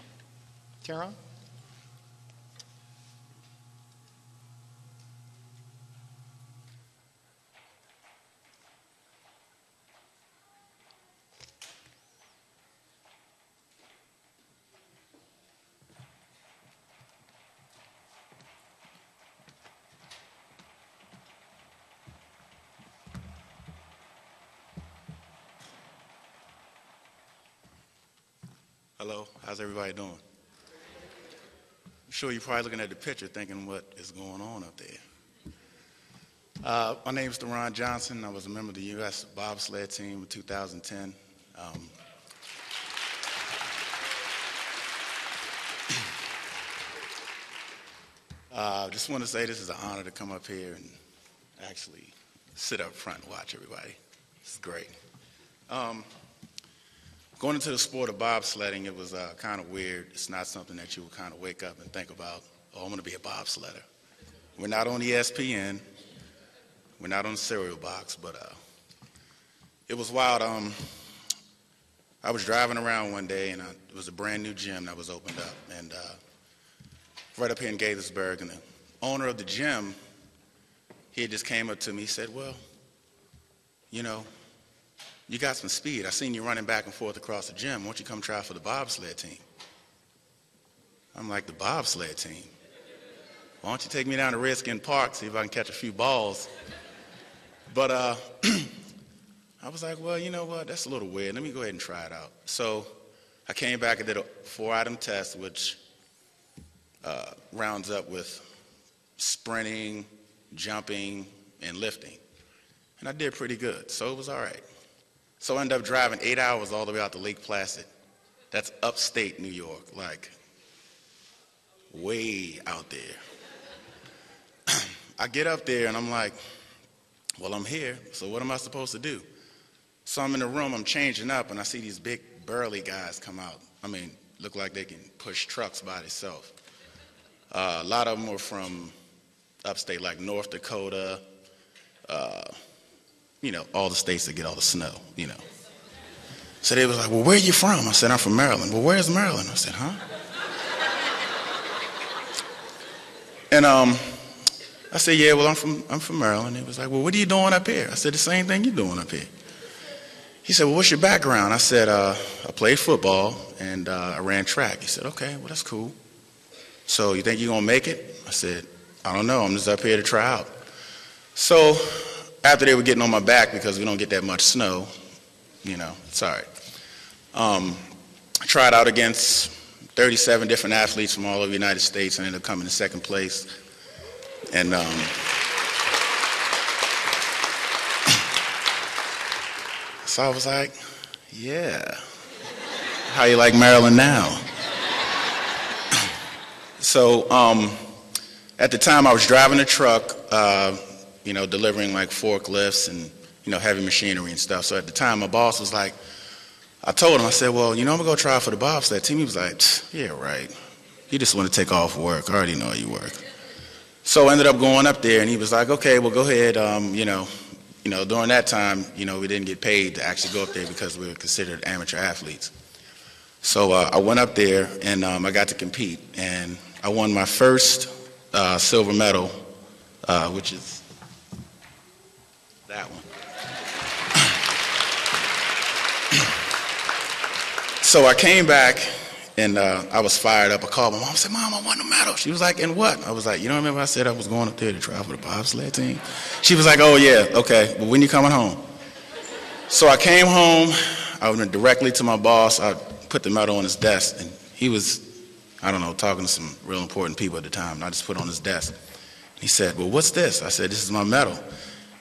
Taron? Hello, how's everybody doing? I'm sure you're probably looking at the picture thinking what is going on up there. My name is Taron Johnson. I was a member of the U.S. bobsled team in 2010. Just want to say this is an honor to come up here and actually sit up front and watch everybody. It's great. Going into the sport of bobsledding, it was kind of weird. It's not something that you would kind of wake up and think about, oh, I'm going to be a bobsledder. We're not on ESPN. We're not on the cereal box, but it was wild. I was driving around one day, and it was a brand new gym that was opened up, and right up here in Gaithersburg, and the owner of the gym, he just came up to me. He said, well, you know, you got some speed. I seen you running back and forth across the gym. Why don't you come try for the bobsled team? I'm like, the bobsled team? Why don't you take me down to Redskin Park, see if I can catch a few balls? But I was like, well, you know what? That's a little weird. Let me go ahead and try it out. So I came back and did a 4-item test, which rounds up with sprinting, jumping, and lifting. And I did pretty good, so it was all right. So I ended up driving 8 hours all the way out to Lake Placid. That's upstate New York, like way out there. I get up there and I'm like, well, I'm here, so what am I supposed to do? So I'm in the room, I'm changing up, and I see these big burly guys come out. I mean, look like they can push trucks by themselves. A lot of them were from upstate, like North Dakota, you know, all the states that get all the snow, you know. So they was like, well, where are you from? I said, I'm from Maryland. Well, where's Maryland? I said, huh? And I said, yeah, well, I'm from Maryland. He was like, well, what are you doing up here? I said, the same thing you're doing up here. He said, well, what's your background? I said, I played football and I ran track. He said, okay, well, that's cool. So you think you're going to make it? I said, I don't know. I'm just up here to try out. So after they were getting on my back, because we don't get that much snow, you know, it's all right. I tried out against 37 different athletes from all over the United States and ended up coming in second place. And so I was like, yeah, how you like Maryland now? So at the time I was driving a truck, you know, delivering like forklifts and, you know, heavy machinery and stuff. So at the time my boss was like, I told him, I said, well, you know, I'm gonna go try for the bobsled team. He was like, yeah, right. You just want to take off work. I already know you work. So I ended up going up there and he was like, okay, well, go ahead. You know, during that time, you know, we didn't get paid to actually go up there because we were considered amateur athletes. So I went up there and I got to compete, and I won my first silver medal, which is that one. So I came back and I was fired up. I called my mom. I said, Mom, I won the medal. She was like, and what? I was like, you don't remember I said I was going up there to try for the bobsled team? She was like, oh, yeah, okay, but when you coming home? So I came home. I went directly to my boss. I put the medal on his desk, and he was, I don't know, talking to some real important people at the time, and I just put it on his desk. He said, well, what's this? I said, this is my medal.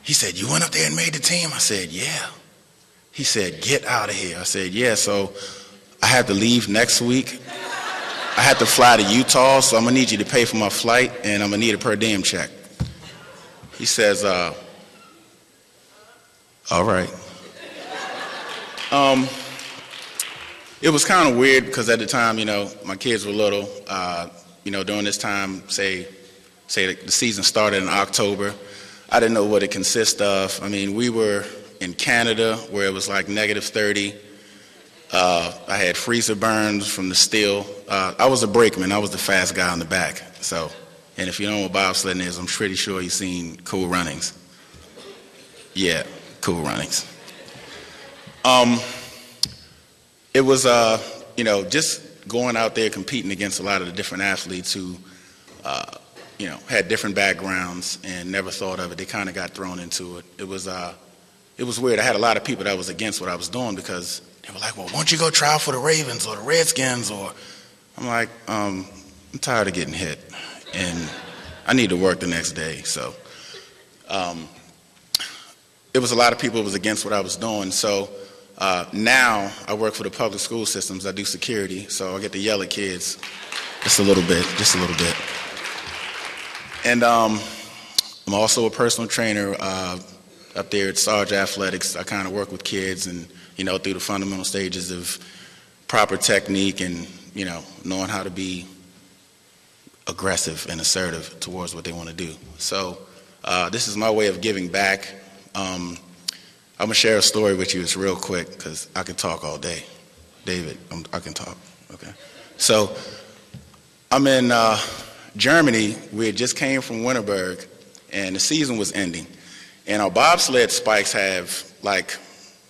He said, you went up there and made the team? I said, yeah. He said, "Get out of here." I said, "Yeah, so I have to leave next week. I have to fly to Utah, so I'm going to need you to pay for my flight, and I'm going to need a per diem check." He says, all right. It was kind of weird because at the time, my kids were little. During this time, say the season started in October, I didn't know what it consisted of. I mean, we were in Canada where it was like -30. I had freezer burns from the steel. I was a brakeman. I was the fast guy on the back. So, and if you know what bobsledding is, I'm pretty sure you've seen Cool Runnings. Yeah, Cool Runnings. It was, just going out there competing against a lot of the different athletes who, had different backgrounds and never thought of it. They kind of got thrown into it. It was weird. I had a lot of people that was against what I was doing because they were like, "Well, why don't you go try out for the Ravens or the Redskins?" Or I'm like, I'm tired of getting hit, and I need to work the next day. So it was a lot of people that was against what I was doing. So now I work for the public school systems. I do security, so I get to yell at kids just a little bit. And I'm also a personal trainer up there at Sarge Athletics. I kind of work with kids and, through the fundamental stages of proper technique and, knowing how to be aggressive and assertive towards what they want to do. So this is my way of giving back. I'm going to share a story with you. It's real quick because I can talk all day. David, I can talk. Okay. So I'm in Germany. We had just came from Winterberg, and the season was ending. And our bobsled spikes have like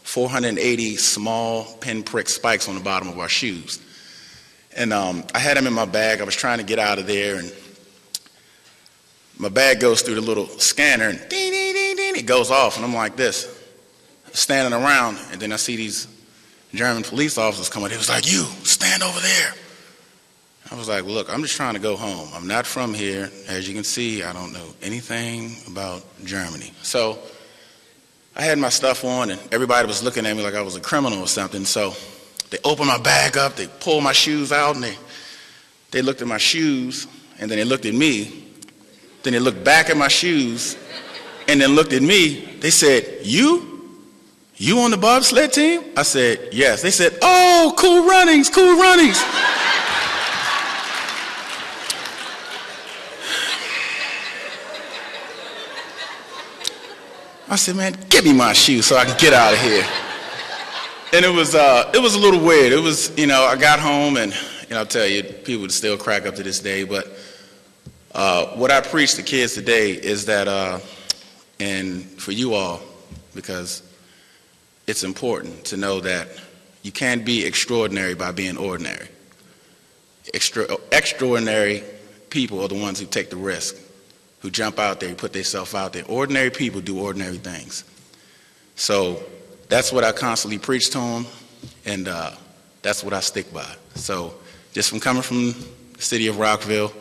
480 small pinprick spikes on the bottom of our shoes. And I had them in my bag. I was trying to get out of there, and my bag goes through the little scanner, and ding, ding, ding, ding, it goes off, and I'm like this, standing around, and then I see these German police officers coming. They was like, "You, stand over there." I was like, "Well, look, I'm just trying to go home. I'm not from here. As you can see, I don't know anything about Germany." So I had my stuff on, and everybody was looking at me like I was a criminal or something. So they opened my bag up, they pulled my shoes out, and they looked at my shoes, and then they looked at me. Then they looked back at my shoes, and then looked at me. They said, You on the bobsled team?" I said, "Yes." They said, "Oh, Cool Runnings, Cool Runnings." I said, "Man, give me my shoes so I can get out of here." And it was a little weird. It was, I got home, and I'll tell you, people would still crack up to this day. But what I preach to kids today is that, and for you all, because it's important to know that you can't be extraordinary by being ordinary. Extraordinary people are the ones who take the risk, who jump out there, who put themselves out there. Ordinary people do ordinary things. So that's what I constantly preach to them, and that's what I stick by. So just from coming from the city of Rockville,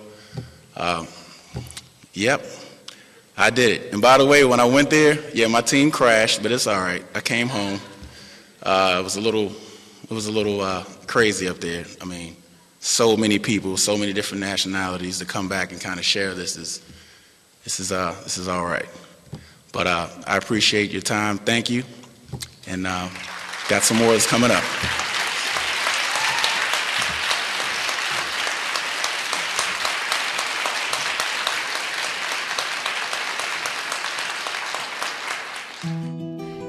yep, I did it. And by the way, when I went there, yeah, my team crashed, but it's all right. I came home. It was a little crazy up there. I mean, so many people, so many different nationalities to come back and kind of share this is all right. But I appreciate your time. Thank you. And got some more that's coming up.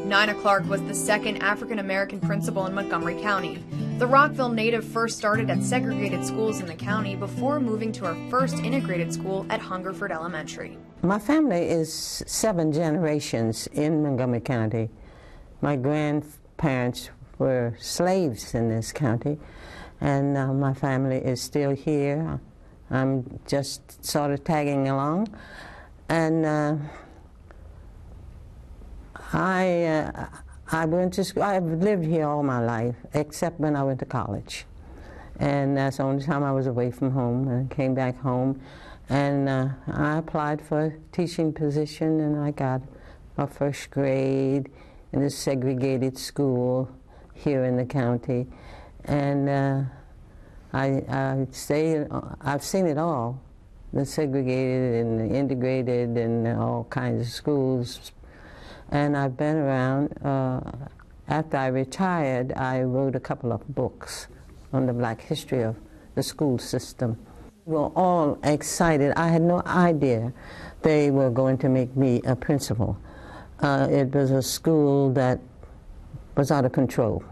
Nina Clark was the second African-American principal in Montgomery County. The Rockville native first started at segregated schools in the county before moving to her first integrated school at Hungerford Elementary. My family is 7 generations in Montgomery County. My grandparents were slaves in this county, and my family is still here. I'm just sort of tagging along. And I went to school. I've lived here all my life, except when I went to college. And that's the only time I was away from home. I came back home, and I applied for a teaching position, and I got a first grade in a segregated school here in the county, and I've seen it all, the segregated and the integrated and all kinds of schools, and I've been around. After I retired, I wrote a couple of books on the black history of the school system. We were all excited. I had no idea they were going to make me a principal. It was a school that was out of control,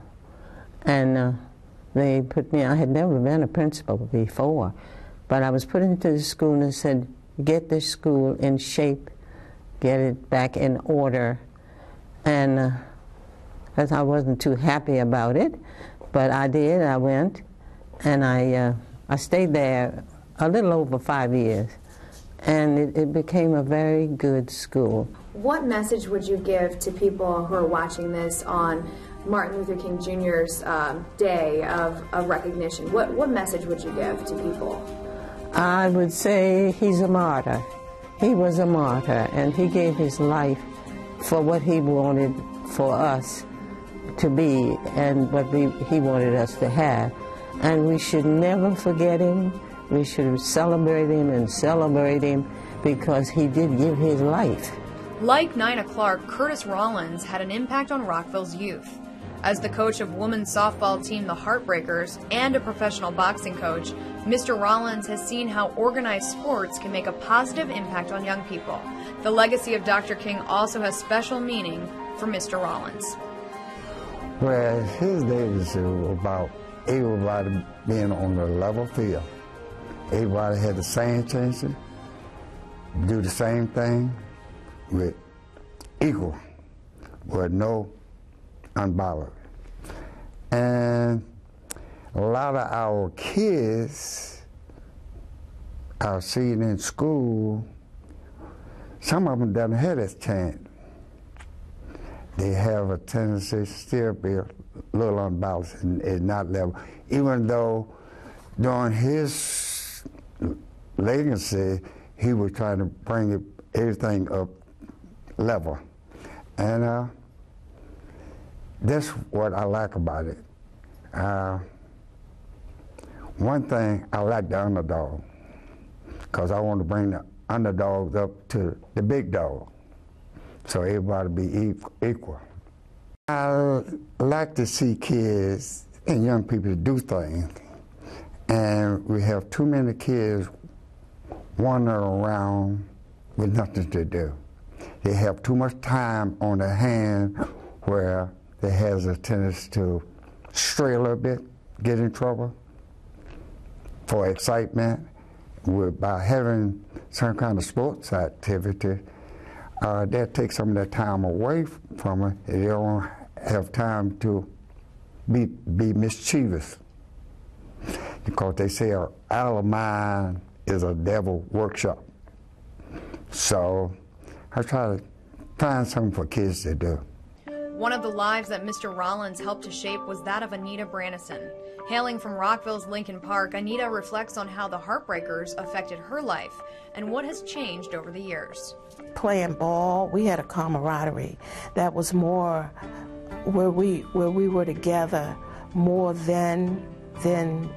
and they put me, I had never been a principal before, but I was put into the school and said, get this school in shape, get it back in order, and as I wasn't too happy about it, but I did. I went, and I stayed there a little over 5 years, and it became a very good school. What message would you give to people who are watching this on Martin Luther King Jr.'s day of recognition? What message would you give to people? I would say he's a martyr. He was a martyr, and he gave his life for what he wanted for us to be and what he wanted us to have. And we should never forget him. We should celebrate him and celebrate him because he did give his life. Like Nina Clark, Curtis Rollins had an impact on Rockville's youth. As the coach of women's softball team the Heartbreakers and a professional boxing coach, Mr. Rollins has seen how organized sports can make a positive impact on young people. The legacy of Dr. King also has special meaning for Mr. Rollins. Whereas his day was about everybody being on the level field. Everybody had the same chances, do the same thing with equal, with no unbothered. And a lot of our kids I've seen in school, some of them doesn't have this chance. They have a tendency to still be a little unbalanced and not level, even though during his legacy, he was trying to bring everything up level. And that's what I like about it. One thing, I like the underdog, because I want to bring the underdogs up to the big dog, so everybody be equal. I like to see kids and young people do things, and we have too many kids wandering around with nothing to do. They have too much time on their hands where they have a tendency to stray a little bit, get in trouble for excitement. By having some kind of sports activity, that takes some of their time away from it. They don't have time to be mischievous, because they say an idle mind is a devil workshop. So I try to find something for kids to do. One of the lives that Mr. Rollins helped to shape was that of Anita Brannison. Hailing from Rockville's Lincoln Park, Anita reflects on how the Heartbreakers affected her life and what has changed over the years. Playing ball, we had a camaraderie that was more where we were together more than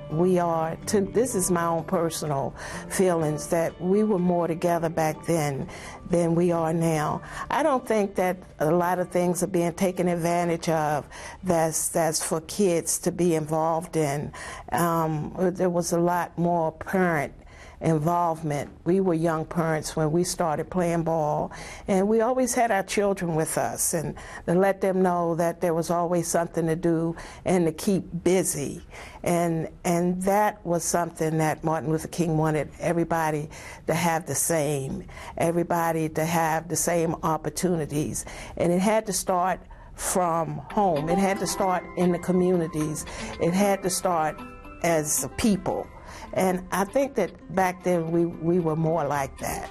we are. This is my own personal feelings, that we were more together back then than we are now. I don't think that a lot of things are being taken advantage of that's for kids to be involved in. There was a lot more parent involvement. We were young parents when we started playing ball, and we always had our children with us, and to let them know that there was always something to do and to keep busy. And that was something that Martin Luther King wanted everybody to have the same, everybody to have the same opportunities. And it had to start from home. It had to start in the communities. It had to start as a people. And I think that back then we were more like that.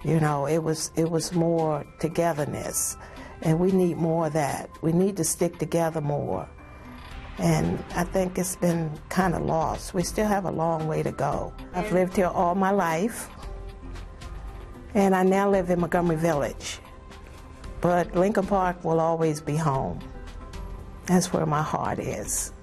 You know, it was more togetherness, and we need more of that. We need to stick together more. And I think it's been kind of lost. We still have a long way to go. I've lived here all my life, and I now live in Montgomery Village. but Lincoln Park will always be home. That's where my heart is.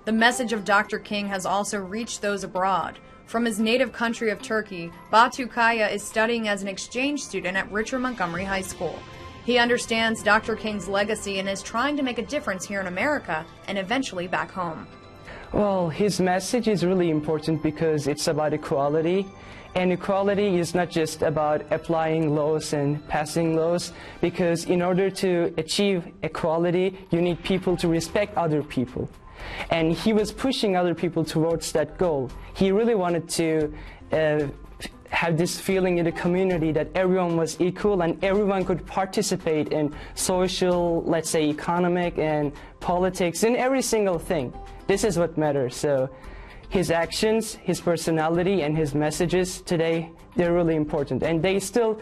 The message of Dr. King has also reached those abroad. From his native country of Turkey, Batu Kaya is studying as an exchange student at Richard Montgomery High School. He understands Dr. King's legacy and is trying to make a difference here in America and eventually back home. Well, his message is really important because it's about equality. And equality is not just about applying laws and passing laws, because in order to achieve equality, you need people to respect other people. And he was pushing other people towards that goal. He really wanted to have this feeling in the community that everyone was equal and everyone could participate in social, let's say, economic and politics, in every single thing. This is what matters. So his actions, his personality, and his messages today, they're really important. And they still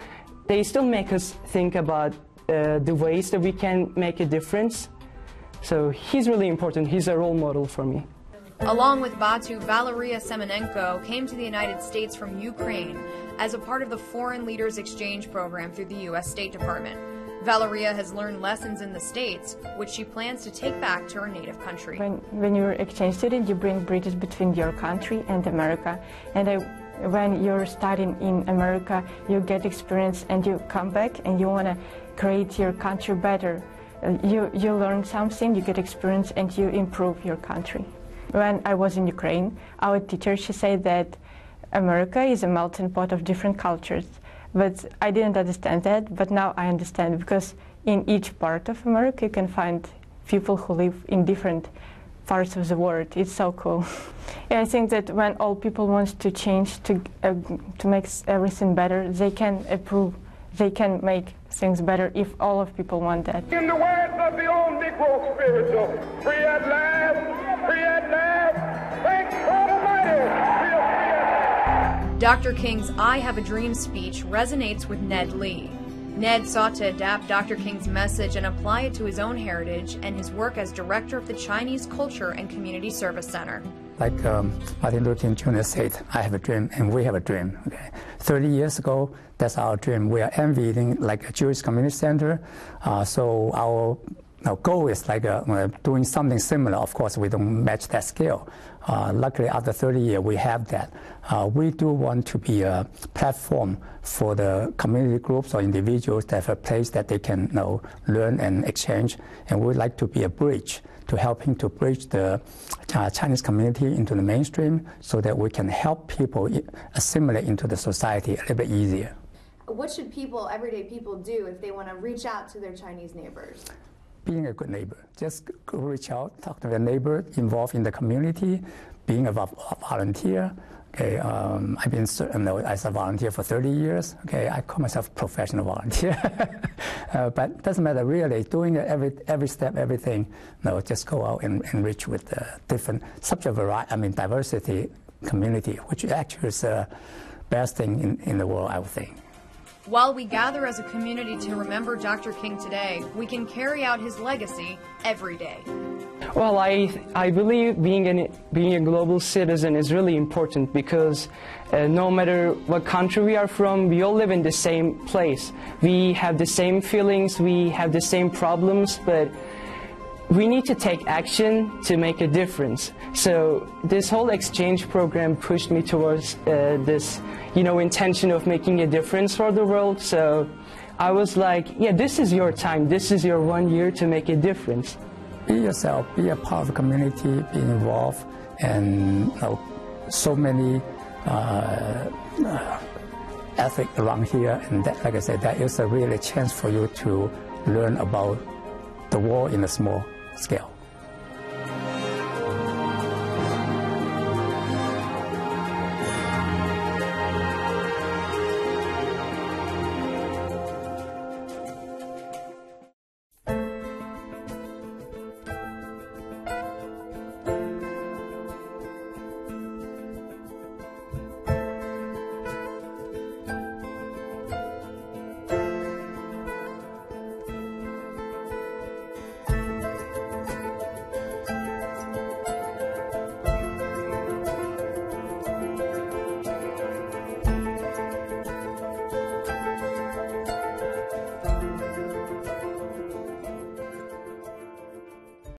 make us think about the ways that we can make a difference. So he's really important. He's a role model for me. Along with Batu, Valeria Semenenko came to the United States from Ukraine as a part of the Foreign Leaders Exchange Program through the U.S. State Department. Valeria has learned lessons in the States, which she plans to take back to her native country. When you're an exchange student, you bring bridges between your country and America. And when you're studying in America, you get experience and you come back and you want to create your country better. You learn something, you get experience, and you improve your country. When I was in Ukraine, our teacher, she said that America is a melting pot of different cultures. But I didn't understand that, but now I understand, because in each part of America you can find people who live in different parts of the world. It's so cool. I think that when all people want to change, to make everything better, they can improve. They can make things better if all of people want that. In the words of the old Negro spiritual, free at last, free at last, thank God Almighty, we are free at last. Dr. King's I Have a Dream speech resonates with Ned Lee. Ned sought to adapt Dr. King's message and apply it to his own heritage and his work as director of the Chinese Culture and Community Service Center. Like Martin Luther King Jr. said, I have a dream and we have a dream. Okay? 30 years ago, that's our dream. We are envying like a Jewish community center. So our goal is like doing something similar. Of course, we don't match that scale. Luckily, after 30 years, we have that. We do want to be a platform for the community groups or individuals that have a place that they can learn and exchange. And we'd like to be a bridge to helping to bridge the Chinese community into the mainstream so that we can help people assimilate into the society a little bit easier. What should people, everyday people, do if they want to reach out to their Chinese neighbors? Being a good neighbor. Just go reach out, talk to the neighbor, involved in the community, being a volunteer. Okay, I've been as a volunteer for 30 years. Okay, I call myself a professional volunteer. But it doesn't matter really, doing it every step, everything. No, just go out and reach with the different, such a variety, diversity community, which actually is the best thing in the world, I would think. While we gather as a community to remember Dr. King today, we can carry out his legacy every day. Well, I believe being a global citizen is really important because no matter what country we are from, we all live in the same place. We have the same feelings, we have the same problems, but we need to take action to make a difference. So this whole exchange program pushed me towards this, intention of making a difference for the world. So I was like, yeah, this is your time. This is your 1 year to make a difference. Be yourself, be a part of the community, be involved, and so many ethics around here. And that, like I said, that is a really chance for you to learn about the world in a small scale.